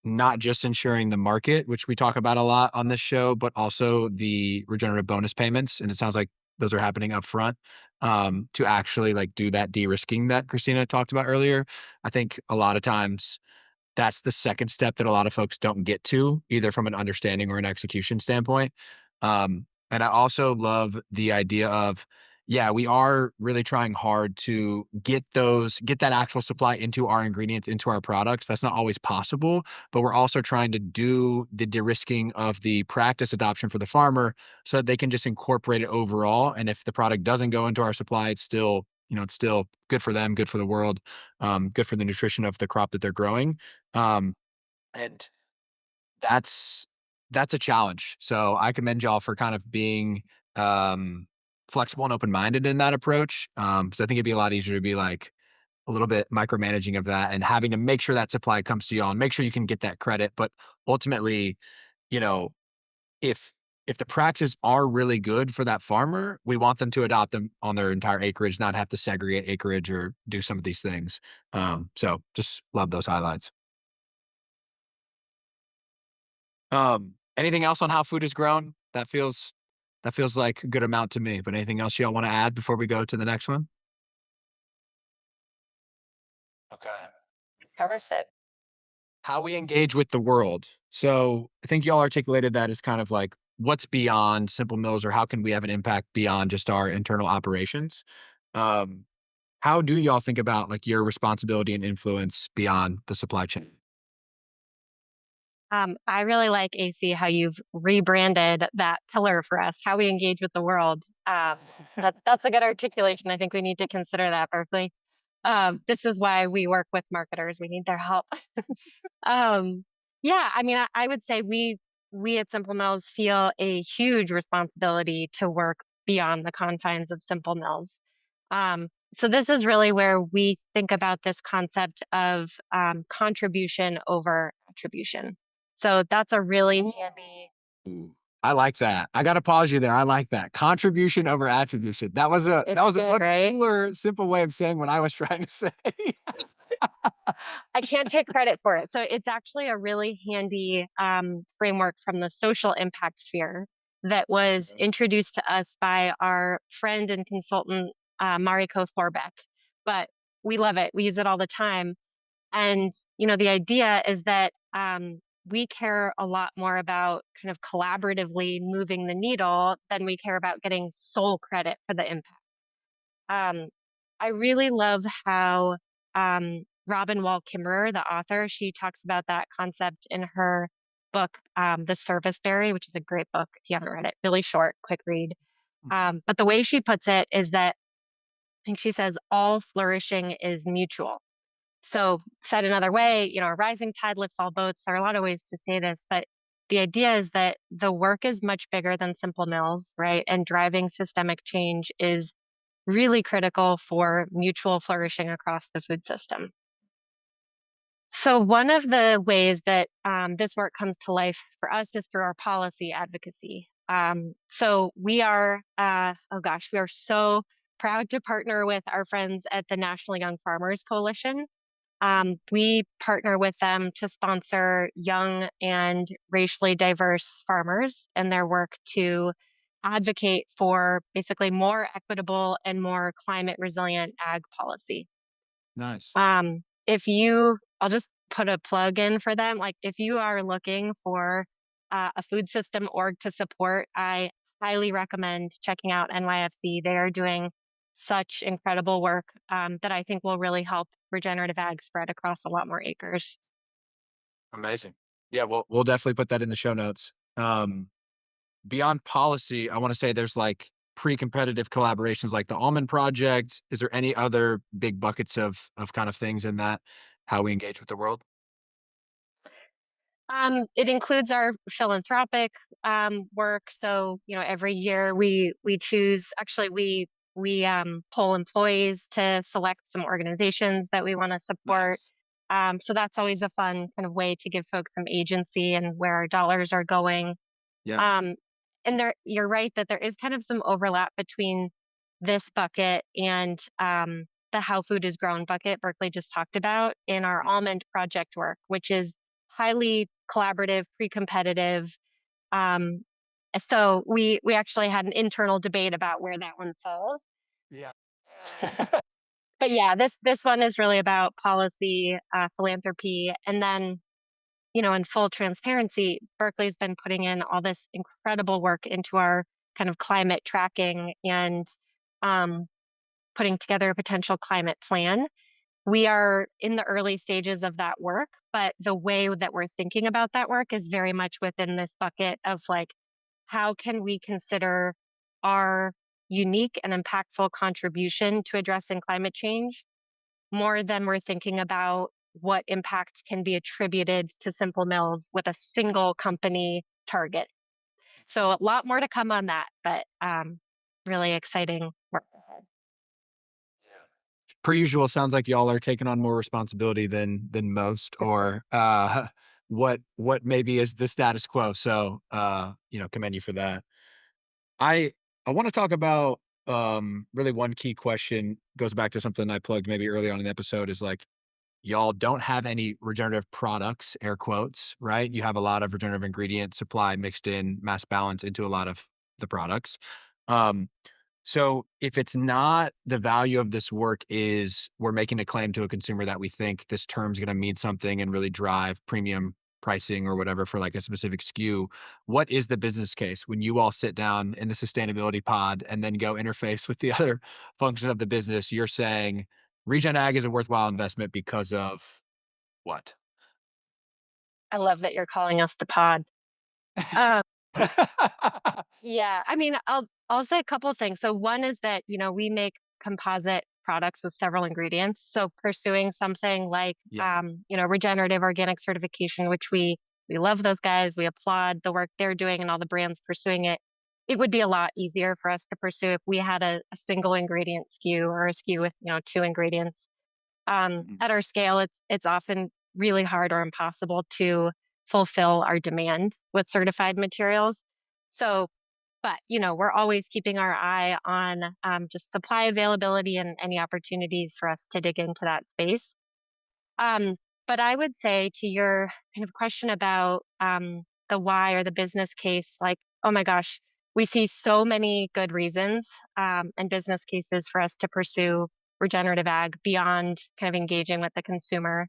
Speaker 1: not just ensuring the market, which we talk about a lot on this show, but also the regenerative bonus payments, and it sounds like those are happening upfront, to actually, like, do that de-risking that Christina talked about earlier. I think a lot of times that's the second step that a lot of folks don't get to, either from an understanding or an execution standpoint. And I also love the idea of Yeah, we are really trying hard to get that actual supply into our ingredients, into our products. That's not always possible, but we're also trying to do the de-risking of the practice adoption for the farmer so that they can just incorporate it overall. And if the product doesn't go into our supply, it's still, it's still good for them, good for the world, good for the nutrition of the crop that they're growing. And that's that's a challenge. So I commend y'all for kind of being um, flexible and open-minded in that approach. Because I think it'd be a lot easier to be like a little bit micromanaging of that and having to make sure that supply comes to y'all and make sure you can get that credit. But ultimately, you know, if if the practices are really good for that farmer, we want them to adopt them on their entire acreage, not have to segregate acreage or do some of these things. So just love those highlights. Anything else on how food is grown? That feels like a good amount to me, but anything else y'all wanna add before we go to the next one? Okay.
Speaker 2: Covers it.
Speaker 1: How we engage with the world. So, I think y'all articulated that as kind of like what's beyond Simple Mills or how can we have an impact beyond just our internal operations? Um, how do y'all think about, like, your responsibility and influence beyond the supply chain?
Speaker 2: I really like AC how you've rebranded that pillar for us, how we engage with the world. That's a good articulation. I think we need to consider that, Berkeley. This is why we work with marketers. We need their help. Um, yeah, I mean, I would say we at Simple Mills feel a huge responsibility to work beyond the confines of Simple Mills. So this is really where we think about this concept of contribution over attribution. So that's a really handy.
Speaker 1: Ooh, I like that. I gotta pause you there. I like that. Contribution over attribution. That
Speaker 2: It's
Speaker 1: was a
Speaker 2: good,
Speaker 1: much
Speaker 2: right?
Speaker 1: cooler, simple way of saying what I was trying to say.
Speaker 2: I can't take credit for it. So it's actually a really handy framework from the social impact sphere that was
Speaker 1: Okay.
Speaker 2: introduced to us by our friend and consultant, Mariko Thorbeck. But we love it. We use it all the time. And, the idea is that we care a lot more about kind of collaboratively moving the needle than we care about getting sole credit for the impact. Um, I really love how Robin Wall Kimmerer, the author, she talks about that concept in her book, The Service Berry, which is a great book if you haven't read it. Really short, quick read.
Speaker 1: Mhm.
Speaker 2: But the way she puts it is that I think she says all flourishing is mutual. So, said another way, a rising tide lifts all boats. There are a lot of ways to say this, but the idea is that the work is much bigger than Simple Mills, right? And driving systemic change is really critical for mutual flourishing across the food system. So, one of the ways that this work comes to life for us is through our policy advocacy. So, oh gosh, we are so proud to partner with our friends at the National Young Farmers Coalition. We partner with them to sponsor young and racially diverse farmers and their work to advocate for basically more equitable and more climate resilient ag policy.
Speaker 1: Nice.
Speaker 2: I'll just put a plug in for them. Like, if you are looking for a food system org to support, I highly recommend checking out NYFC. They are doing such incredible work that I think will really help regenerative ag spread across a lot more acres.
Speaker 1: Amazing. Yeah, we'll definitely put that in the show notes. Beyond policy, I wanna say there's, like, pre-competitive collaborations like the Almond Project. Is there any other big buckets of kind of things in that, how we engage with the world?
Speaker 2: It includes our philanthropic work. So, every year we choose. Actually, we poll employees to select some organizations that we want to support.
Speaker 1: Nice.
Speaker 2: So that's always a fun kind of way to give folks some agency and where our dollars are going.
Speaker 1: Yeah.
Speaker 2: Um, and you're right that there is kind of some overlap between this bucket and the how food is grown bucket Berkeley just talked about in our almond project work, which is highly collaborative, pre-competitive. Um, so we actually had an internal debate about where that one falls.
Speaker 1: Yeah.
Speaker 2: But yeah, this one is really about policy, philanthropy, and then in full transparency, Berkeley's been putting in all this incredible work into our kind of climate tracking and um, putting together a potential climate plan. We are in the early stages of that work, but the way that we're thinking about that work is very much within this bucket of like, how can we consider our unique and impactful contribution to addressing climate change more than we're thinking about what impact can be attributed to Simple Mills with a single company target. So a lot more to come on that, but really exciting work ahead.
Speaker 1: Per usual, sounds like y'all are taking on more responsibility than most, or what maybe is the status quo. So commend you for that. I I want to talk about really one key question goes back to something I plugged maybe early on in the episode is like y'all don't have any regenerative products, air quotes, right? You have a lot of regenerative ingredient supply mixed in mass balance into a lot of the products. Um, so if it's not the value of this work is we're making a claim to a consumer that we think this term's going to mean something and really drive premium pricing or whatever for like a specific SKU, what is the business case when you all sit down in the sustainability pod and then go interface with the other functions of the business? You're saying Regen Ag is a worthwhile investment because of what?
Speaker 2: I love that you're calling us the pod. Um, Yeah, I mean, I'll say a couple of things. So one is that, we make composite products with several ingredients. So pursuing something like
Speaker 1: Yeah,
Speaker 2: regenerative organic certification, which we love those guys. We applaud the work they're doing and all the brands pursuing it. It would be a lot easier for us to pursue if we had a single ingredient SKU or a SKU with, two ingredients.
Speaker 1: mhm,
Speaker 2: At our scale, it's often really hard or impossible to fulfill our demand with certified materials. So but, we're always keeping our eye on just supply availability and any opportunities for us to dig into that space. Um, but I would say to your kind of question about the why or the business case, like, oh my gosh, we see so many good reasons and business cases for us to pursue regenerative ag beyond kind of engaging with the consumer.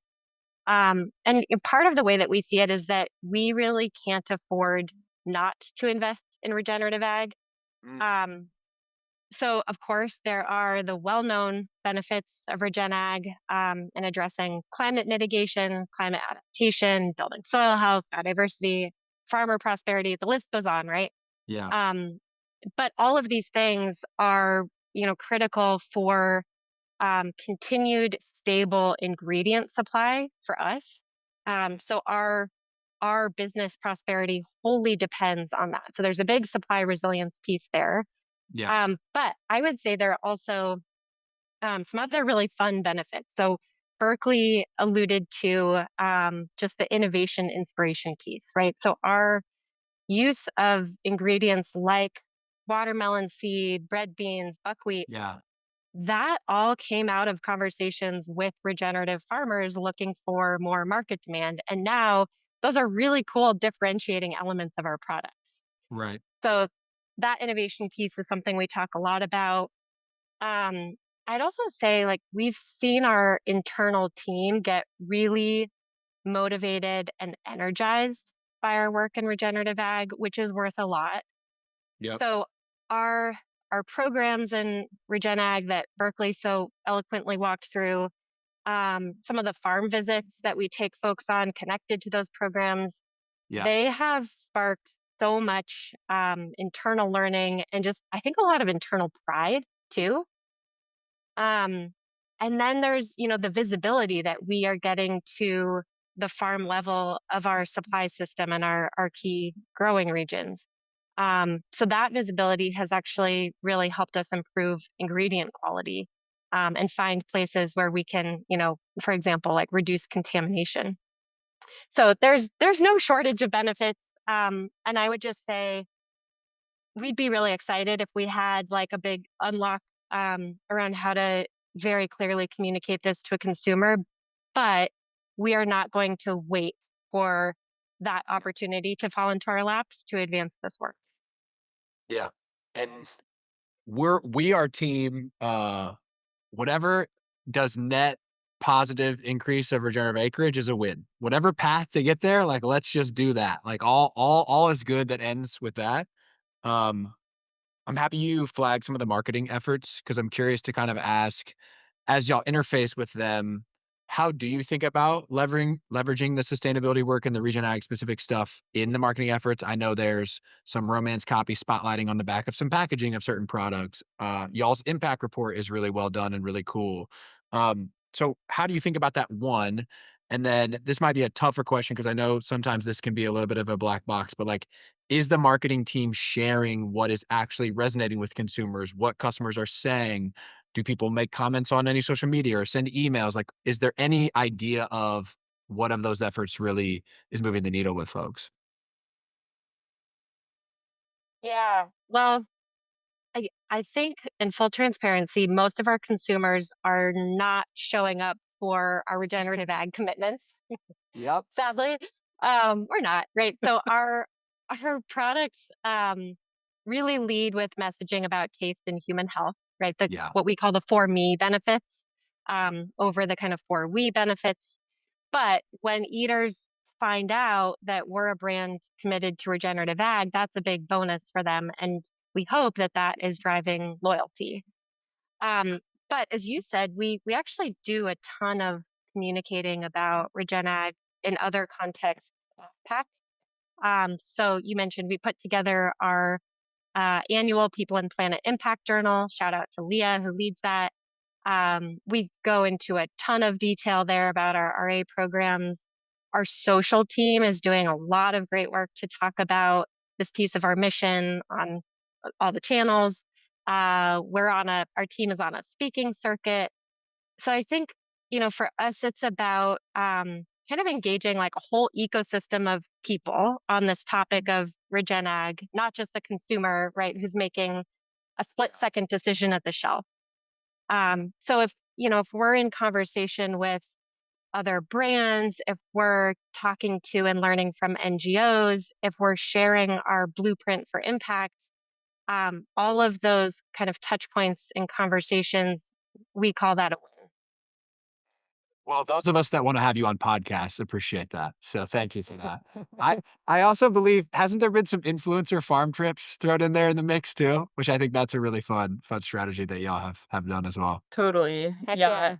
Speaker 2: And part of the way that we see it is that we really can't afford not to invest in regenerative ag.
Speaker 1: mm,
Speaker 2: um, so, of course, there are the well-known benefits of regen ag in addressing climate mitigation, climate adaptation, building soil health, biodiversity, farmer prosperity. The list goes on, right?
Speaker 1: yeah,
Speaker 2: Um, but all of these things are, critical for continued stable ingredient supply for us. So our business prosperity wholly depends on that. So there's a big supply resilience piece there.
Speaker 1: yeah,
Speaker 2: But I would say there are also some other really fun benefits. So Berkeley alluded to just the innovation inspiration piece, right? So our use of ingredients like watermelon seed, red beans, buckwheat,
Speaker 1: yeah,
Speaker 2: that all came out of conversations with regenerative farmers looking for more market demand. And now those are really cool differentiating elements of our products.
Speaker 1: right,
Speaker 2: So that innovation piece is something we talk a lot about. um, I'd also say, like, we've seen our internal team get really motivated and energized by our work in regenerative ag, which is worth a lot.
Speaker 1: yep,
Speaker 2: So our our programs in regen ag that Berkeley so eloquently walked through, some of the farm visits that we take folks on connected to those programs,
Speaker 1: yeah,
Speaker 2: they have sparked so much internal learning and just, I think, a lot of internal pride too. Um, and then there's, the visibility that we are getting to the farm level of our supply system and our key growing regions. So that visibility has actually really helped us improve ingredient quality and find places where we can, for example, like reduce contamination. So there's no shortage of benefits. And I would just say we'd be really excited if we had like a big unlock around how to very clearly communicate this to a consumer, but we are not going to wait for that opportunity to fall into our laps to advance this work.
Speaker 1: yeah, and we are team, whatever does net positive increase of regenerative acreage is a win. Whatever path to get there, like, let's just do that. Like, all is good that ends with that. Um I'm happy you flagged some of the marketing efforts because I'm curious to kind of ask, as y'all interface with them, how do you think about leveraging the sustainability work and the Region Ag specific stuff in the marketing efforts? I know there's some romance copy spotlighting on the back of some packaging of certain products. Y'all's impact report is really well done and really cool. So how do you think about that one? And then this might be a tougher question because I know sometimes this can be a little bit of a black box, but like, is the marketing team sharing what is actually resonating with consumers, what customers are saying? Do people make comments on any social media or send emails? Like, is there any idea of what of those efforts really is moving the needle with folks?
Speaker 2: Yeah. Well, I think in full transparency, most of our consumers are not showing up for our regenerative ag commitments.
Speaker 1: Yep.
Speaker 2: Sadly, we're not, right? So our products really lead with messaging about taste and human health, right? The
Speaker 1: Yeah.
Speaker 2: what we call the for me benefits over the kind of for we benefits. But when eaters find out that we're a brand committed to regenerative ag, that's a big bonus for them, and we hope that that is driving loyalty. Um, but as you said, we actually do a ton of communicating about Regen Ag in other contexts. Pack. So you mentioned we put together our annual People and Planet Impact Journal. Shout out to Leah who leads that. We go into a ton of detail there about our RA programs. Our social team is doing a lot of great work to talk about this piece of our mission on all the channels. Our team is on a speaking circuit. So I think, for us, it's about kind of engaging like a whole ecosystem of people on this topic of regen ag, not just the consumer, right, who's making a split second decision at the shelf. So if we're in conversation with other brands, if we're talking to and learning from NGOs, if we're sharing our blueprint for impact, all of those kind of touch points and conversations, we call that a win.
Speaker 1: Well, those of us that want to have you on podcasts appreciate that. So thank you for that. I also believe hasn't there been some influencer farm trips thrown in there in the mix too, which I think that's a really fun strategy that y'all have done as well.
Speaker 3: Totally.
Speaker 2: Heck
Speaker 3: Yeah.
Speaker 2: yeah.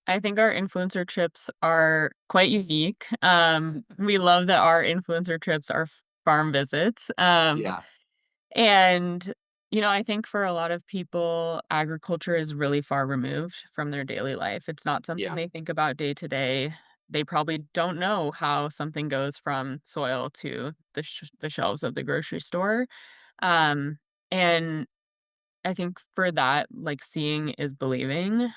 Speaker 3: I think our influencer trips are quite unique. We love that our influencer trips are farm visits.
Speaker 1: Yeah.
Speaker 3: And, I think for a lot of people, agriculture is really far removed from their daily life. It's not something
Speaker 1: Yeah.
Speaker 3: they think about day to day. They probably don't know how something goes from soil to the shelves of the grocery store. Um, and I think for that, like, seeing is believing.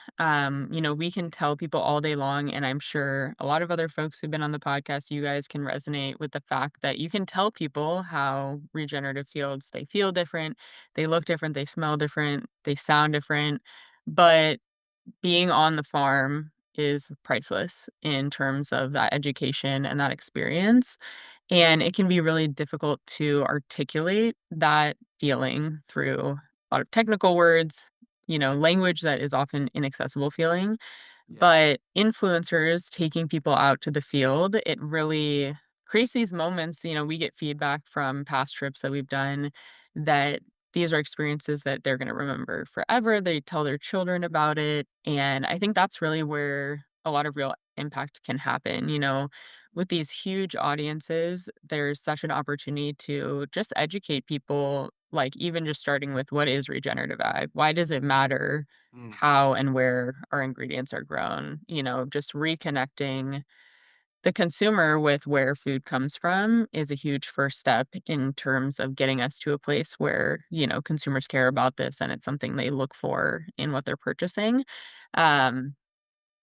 Speaker 3: We can tell people all day long, and I'm sure a lot of other folks who've been on the podcast, you guys can resonate with the fact that you can tell people how regenerative fields, they feel different, they look different, they smell different, they sound different. But being on the farm is priceless in terms of that education and that experience. And it can be really difficult to articulate that feeling through a lot of technical words, language that is often inaccessible feeling.
Speaker 1: Yeah.
Speaker 3: But influencers taking people out to the field, it really creates these moments. We get feedback from past trips that we've done that these are experiences that they're going to remember forever. They tell their children about it. And I think that's really where a lot of real impact can happen. With these huge audiences, there's such an opportunity to just educate people, like even just starting with what is regenerative ag? Why does it matter
Speaker 1: Mm.
Speaker 3: how and where our ingredients are grown? Just reconnecting the consumer with where food comes from is a huge first step in terms of getting us to a place where, consumers care about this and it's something they look for in what they're purchasing. Um,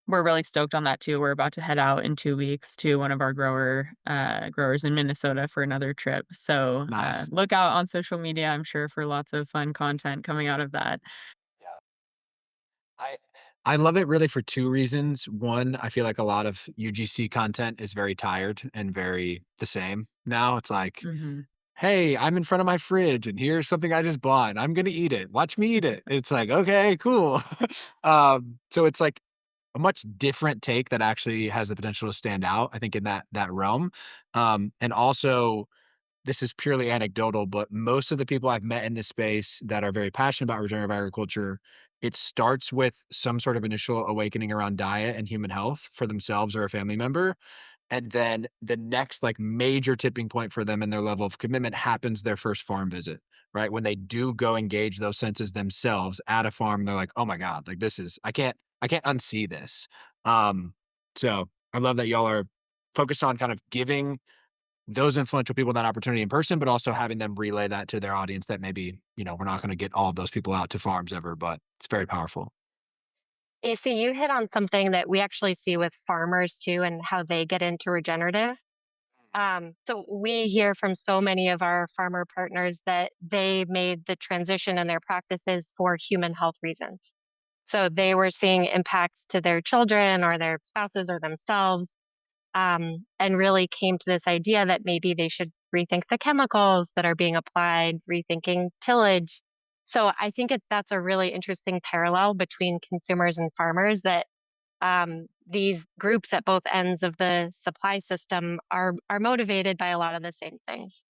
Speaker 3: we're really stoked on that too. We're about to head out in 2 weeks to one of our growers in Minnesota for another trip. So
Speaker 1: Nice.
Speaker 3: look out on social media, I'm sure, for lots of fun content coming out of that.
Speaker 1: Yeah. I I love it really for 2 reasons. One, I feel like a lot of UGC content is very tired and very the same now. It's like,
Speaker 3: Hmm.
Speaker 1: "Hey, I'm in front of my fridge and here's something I just bought. And I'm gonna eat it. Watch me eat it." It's like, "Okay, cool." So it's like a much different take that actually has the potential to stand out, I think, in that realm. And also this is purely anecdotal, but most of the people I've met in this space that are very passionate about regenerative agriculture, it starts with some sort of initial awakening around diet and human health for themselves or a family member. And then the next like major tipping point for them in their level of commitment happens their first farm visit, right? When they do go engage those senses themselves at a farm, they're like, oh my God, like this is, I can't unsee this. Um, so I love that y'all are focused on kind of giving those influential people that opportunity in person, but also having them relay that to their audience that maybe, we're not going to get all of those people out to farms ever, but it's very powerful.
Speaker 2: You see, you hit on something that we actually see with farmers too, and how they get into regenerative. So we hear from so many of our farmer partners that they made the transition in their practices for human health reasons. So they were seeing impacts to their children or their spouses or themselves, and really came to this idea that maybe they should rethink the chemicals that are being applied, rethinking tillage. So I think that's a really interesting parallel between consumers and farmers, that these groups at both ends of the supply system are motivated by a lot of the same things.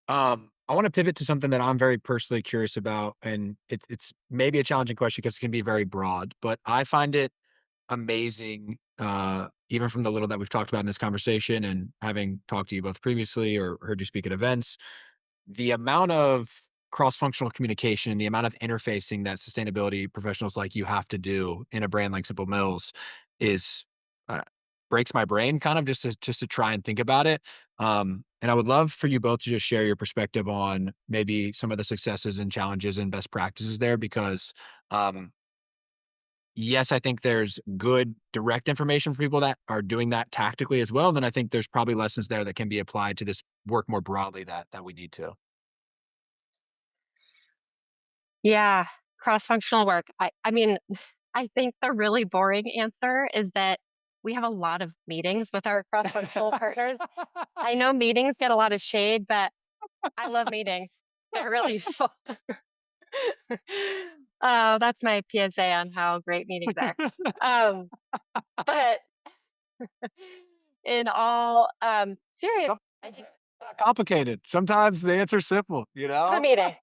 Speaker 1: I want to pivot to something that I'm very personally curious about, and it's maybe a challenging question because it can be very broad, but I find it amazing, even from the little that we've talked about in this conversation and having talked to you both previously or heard you speak at events, the amount of cross-functional communication, the amount of interfacing that sustainability professionals like you have to do in a brand like Simple Mills is uh, breaks my brain kind of just to try and think about it. And I would love for you both to just share your perspective on maybe some of the successes and challenges and best practices there, because um, yes, I think there's good direct information for people that are doing that tactically as well. And then I think there's probably lessons there that can be applied to this work more broadly that we need to.
Speaker 2: Yeah, cross-functional work. I mean, I think the really boring answer is that we have a lot of meetings with our cross-functional partners. I know meetings get a lot of shade, but I love meetings. They're really useful. Oh, that's my PSA on how great meetings are. Um, but in all serious, I think
Speaker 1: Complicated. Sometimes the answer's simple, you
Speaker 2: a
Speaker 1: know?
Speaker 2: meeting.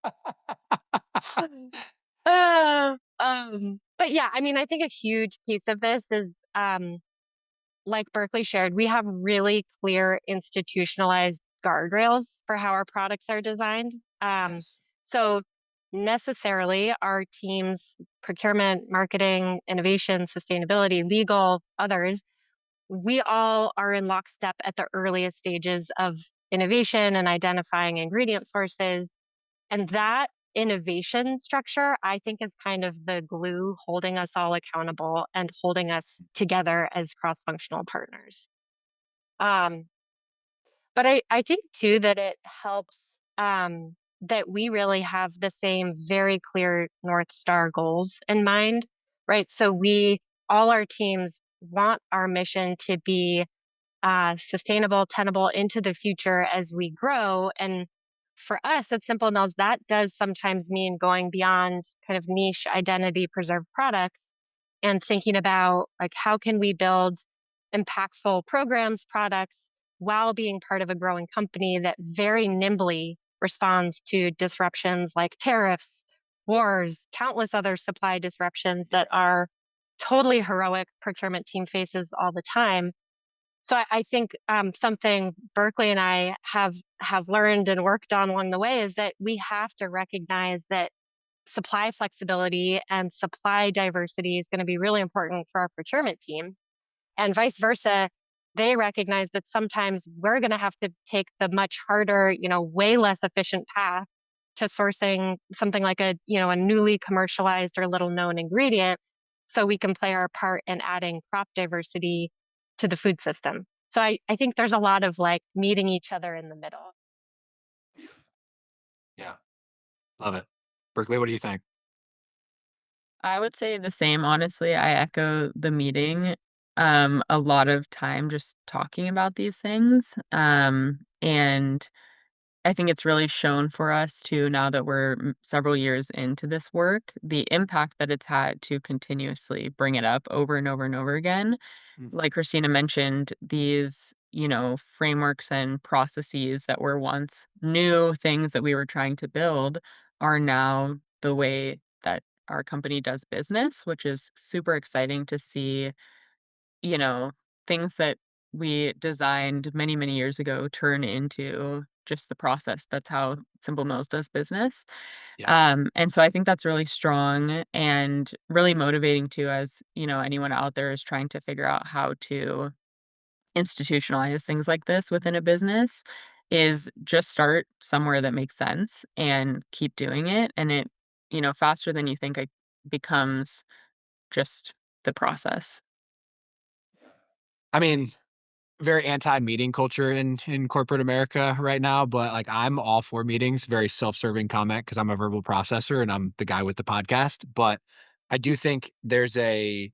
Speaker 2: But yeah, I mean, I think a huge piece of this is, like Berkeley shared, we have really clear institutionalized guardrails for how our products are designed.
Speaker 1: Yes.
Speaker 2: So necessarily our teams, procurement, marketing, innovation, sustainability, legal, others, we all are in lockstep at the earliest stages of innovation and identifying ingredient sources, and that innovation structure, I think, is kind of the glue holding us all accountable and holding us together as cross functional partners. Um, but I think too that it helps, that we really have the same very clear North Star goals in mind, right? So all our teams want our mission to be sustainable, tenable into the future as we grow. And for us at Simple Mills, that does sometimes mean going beyond kind of niche identity preserved products and thinking about like how can we build impactful programs, products while being part of a growing company that very nimbly responds to disruptions like tariffs, wars, countless other supply disruptions that our totally heroic procurement team faces all the time. So I think something Berkeley and I have learned and worked on along the way is that we have to recognize that supply flexibility and supply diversity is going to be really important for our procurement team, and vice versa. They recognize that sometimes we're going to have to take the much harder, way less efficient path to sourcing something like a newly commercialized or little known ingredient, so we can play our part in adding crop diversity to the food system. So I think there's a lot of like meeting each other in the middle.
Speaker 1: Yeah. Love it. Berkeley, what do you think?
Speaker 3: I would say the same, honestly. I echo the meeting. A lot of time just talking about these things. And I think it's really shown for us too, now that we're several years into this work, the impact that it's had to continuously bring it up over and over and over again.
Speaker 1: Mhm.
Speaker 3: Like Christina mentioned, these frameworks and processes that were once new things that we were trying to build are now the way that our company does business, which is super exciting to see, you know, things that we designed many, many years ago turn into just the process. That's how Simple Mills does business.
Speaker 1: Yeah.
Speaker 3: And so I think that's really strong and really motivating too, as anyone out there is trying to figure out how to institutionalize things like this within a business, is just start somewhere that makes sense and keep doing it. And it, faster than you think, it becomes just the process.
Speaker 1: I mean, very anti-meeting culture in corporate America right now, but, like, I'm all for meetings, very self-serving comment because 'cause I'm a verbal processor and I'm the guy with the podcast, but I do think there's a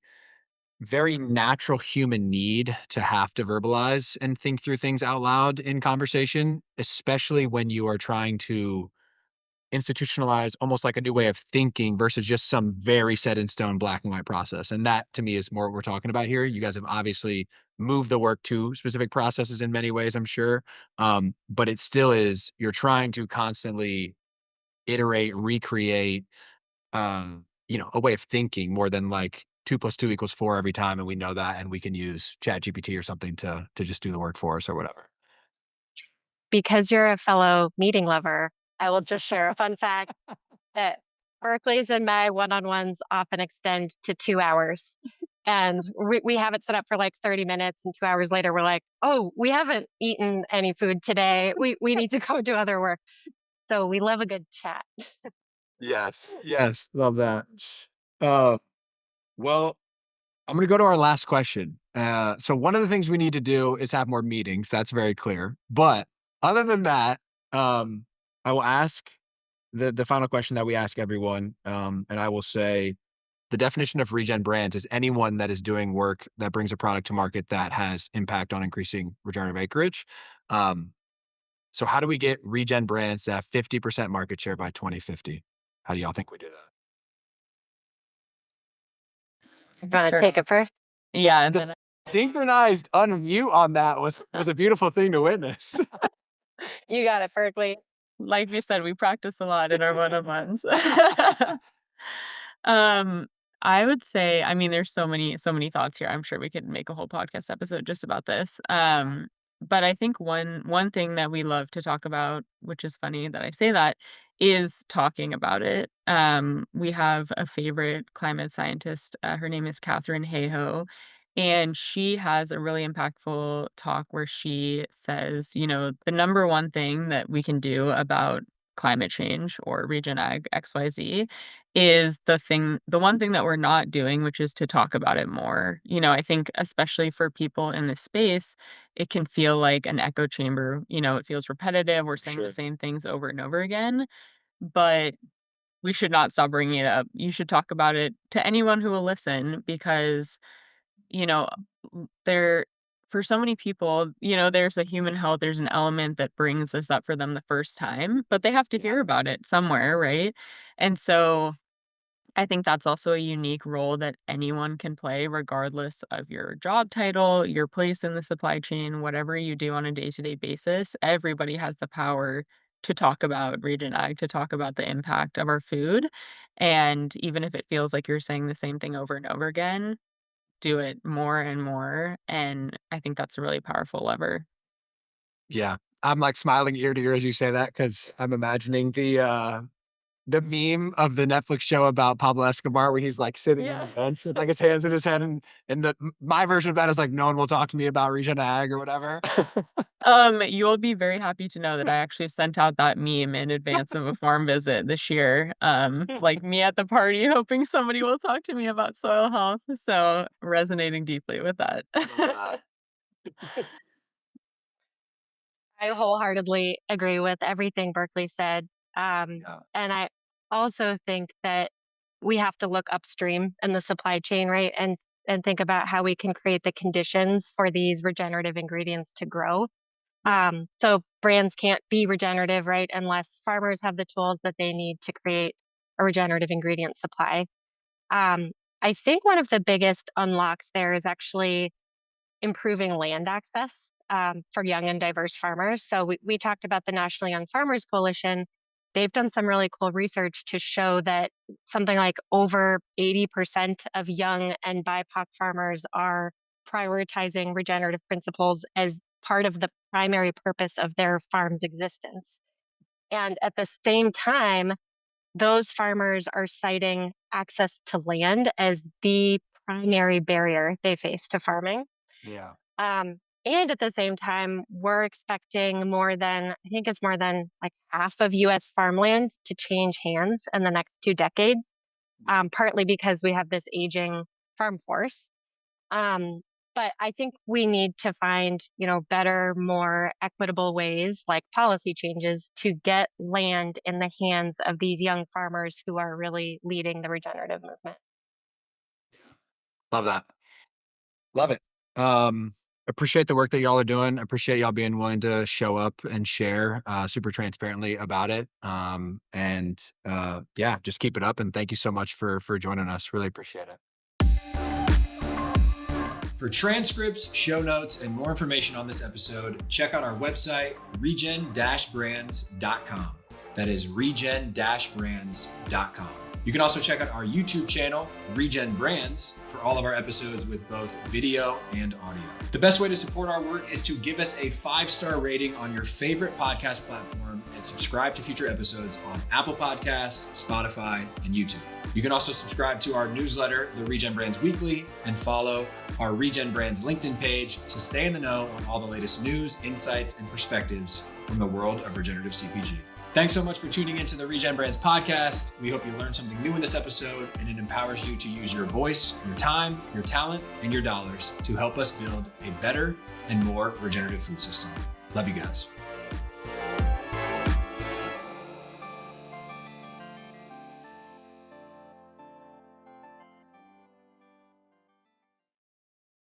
Speaker 1: very natural human need to have to verbalize and think through things out loud in conversation, especially when you are trying to institutionalize almost like a new way of thinking versus just some very set in stone black and white process. And that to me is more what we're talking about here. You guys have obviously moved the work to specific processes in many ways, I'm sure. But it still is, you're trying to constantly iterate, recreate, a way of thinking more than like 2 + 2 = 4 every time. And we know that, and we can use Chat GPT or something to just do the work for us or whatever.
Speaker 2: Because you're a fellow meeting lover, I will just share a fun fact that Berkeley's and my one-on-ones often extend to 2 hours. And we have it set up for like 30 minutes, and 2 hours later, we're like, "Oh, we haven't eaten any food today. We need to go do other work." So we love a good chat.
Speaker 1: Yes. Yes. Love that. Uh, well, I'm going to go to our last question. So one of the things we need to do is have more meetings. That's very clear. But other than that, um, I will ask the final question that we ask everyone, and I will say the definition of regen brands is anyone that is doing work that brings a product to market that has impact on increasing regenerative acreage. Um, so how do we get regen brands to have 50% market share by 2050? How do y'all think we do that?
Speaker 3: I think
Speaker 2: Wanna
Speaker 3: sure.
Speaker 2: take it first?
Speaker 3: Yeah, and
Speaker 1: The
Speaker 3: then
Speaker 1: synchronized unmute on that was a beautiful thing to witness.
Speaker 2: You got it, Berkeley.
Speaker 3: like we said, we practice a lot in our one-on-ones. Um, I would say, I mean, there's so many thoughts here. I'm sure we could make a whole podcast episode just about this. But I think one thing that we love to talk about, which is funny that I say that, is talking about it. We have a favorite climate scientist. Her name is Catherine Hayhoe, and she has a really impactful talk where she says, the number one thing that we can do about climate change or regen ag XYZ is the one thing that we're not doing, which is to talk about it more. I think especially for people in this space, it can feel like an echo chamber. It feels repetitive. We're saying the
Speaker 1: Sure.
Speaker 3: same things over and over again, but we should not stop bringing it up. You should talk about it to anyone who will listen, because you know, there for so many people, there's a human health, there's an element that brings this up for them the first time, but they have to
Speaker 1: Yeah.
Speaker 3: hear about it somewhere, right? And so I think that's also a unique role that anyone can play, regardless of your job title, your place in the supply chain, whatever you do on a day-to-day basis. Everybody has the power to talk about Regen Ag, to talk about the impact of our food. And even if it feels like you're saying the same thing over and over again, do it more and more, and I think that's a really powerful lever.
Speaker 1: Yeah. I'm like smiling ear to ear as you say that because I'm imagining the meme of the Netflix show about Pablo Escobar where he's like sitting on
Speaker 3: Yeah.
Speaker 1: the bench with like his hands in his head, and my version of that is like no one will talk to me about Regen Ag or whatever.
Speaker 3: You'll be very happy to know that I actually sent out that meme in advance of a farm visit this year. Like me at the party hoping somebody will talk to me about soil health, so resonating deeply with that.
Speaker 1: Love that.
Speaker 2: I wholeheartedly agree with everything Berkeley said.
Speaker 1: Yeah.
Speaker 2: And I also think that we have to look upstream in the supply chain, right? And think about how we can create the conditions for these regenerative ingredients to grow. So brands can't be regenerative, right, unless farmers have the tools that they need to create a regenerative ingredient supply. Um, I think one of the biggest unlocks there is actually improving land access. for young and diverse farmers. So we talked about the National Young Farmers Coalition. They've done some really cool research to show that something like over 80% of young and BIPOC farmers are prioritizing regenerative principles as part of the primary purpose of their farm's existence. And at the same time, those farmers are citing access to land as the primary barrier they face to farming.
Speaker 1: Yeah.
Speaker 2: And at the same time, we're expecting I think it's more than like half of US farmland to change hands in the next 2 decades, partly because we have this aging farm force. Um, but I think we need to find, better, more equitable ways like policy changes to get land in the hands of these young farmers who are really leading the regenerative movement.
Speaker 1: Love that. Love it. Appreciate the work that y'all are doing. Appreciate y'all being willing to show up and share super transparently about it. Yeah, just keep it up. And thank you so much for joining us. Really appreciate it. For transcripts, show notes, and more information on this episode, check out our website, regen-brands.com. That is regen-brands.com. You can also check out our YouTube channel, ReGen Brands, for all of our episodes with both video and audio. The best way to support our work is to give us a 5-star rating on your favorite podcast platform and subscribe to future episodes on Apple Podcasts, Spotify, and YouTube. You can also subscribe to our newsletter, the ReGen Brands Weekly, and follow our ReGen Brands LinkedIn page to stay in the know on all the latest news, insights, and perspectives from the world of regenerative CPG. Thanks so much for tuning into the ReGen Brands podcast. We hope you learned something new in this episode and it empowers you to use your voice, your time, your talent, and your dollars to help us build a better and more regenerative food system. Love you guys.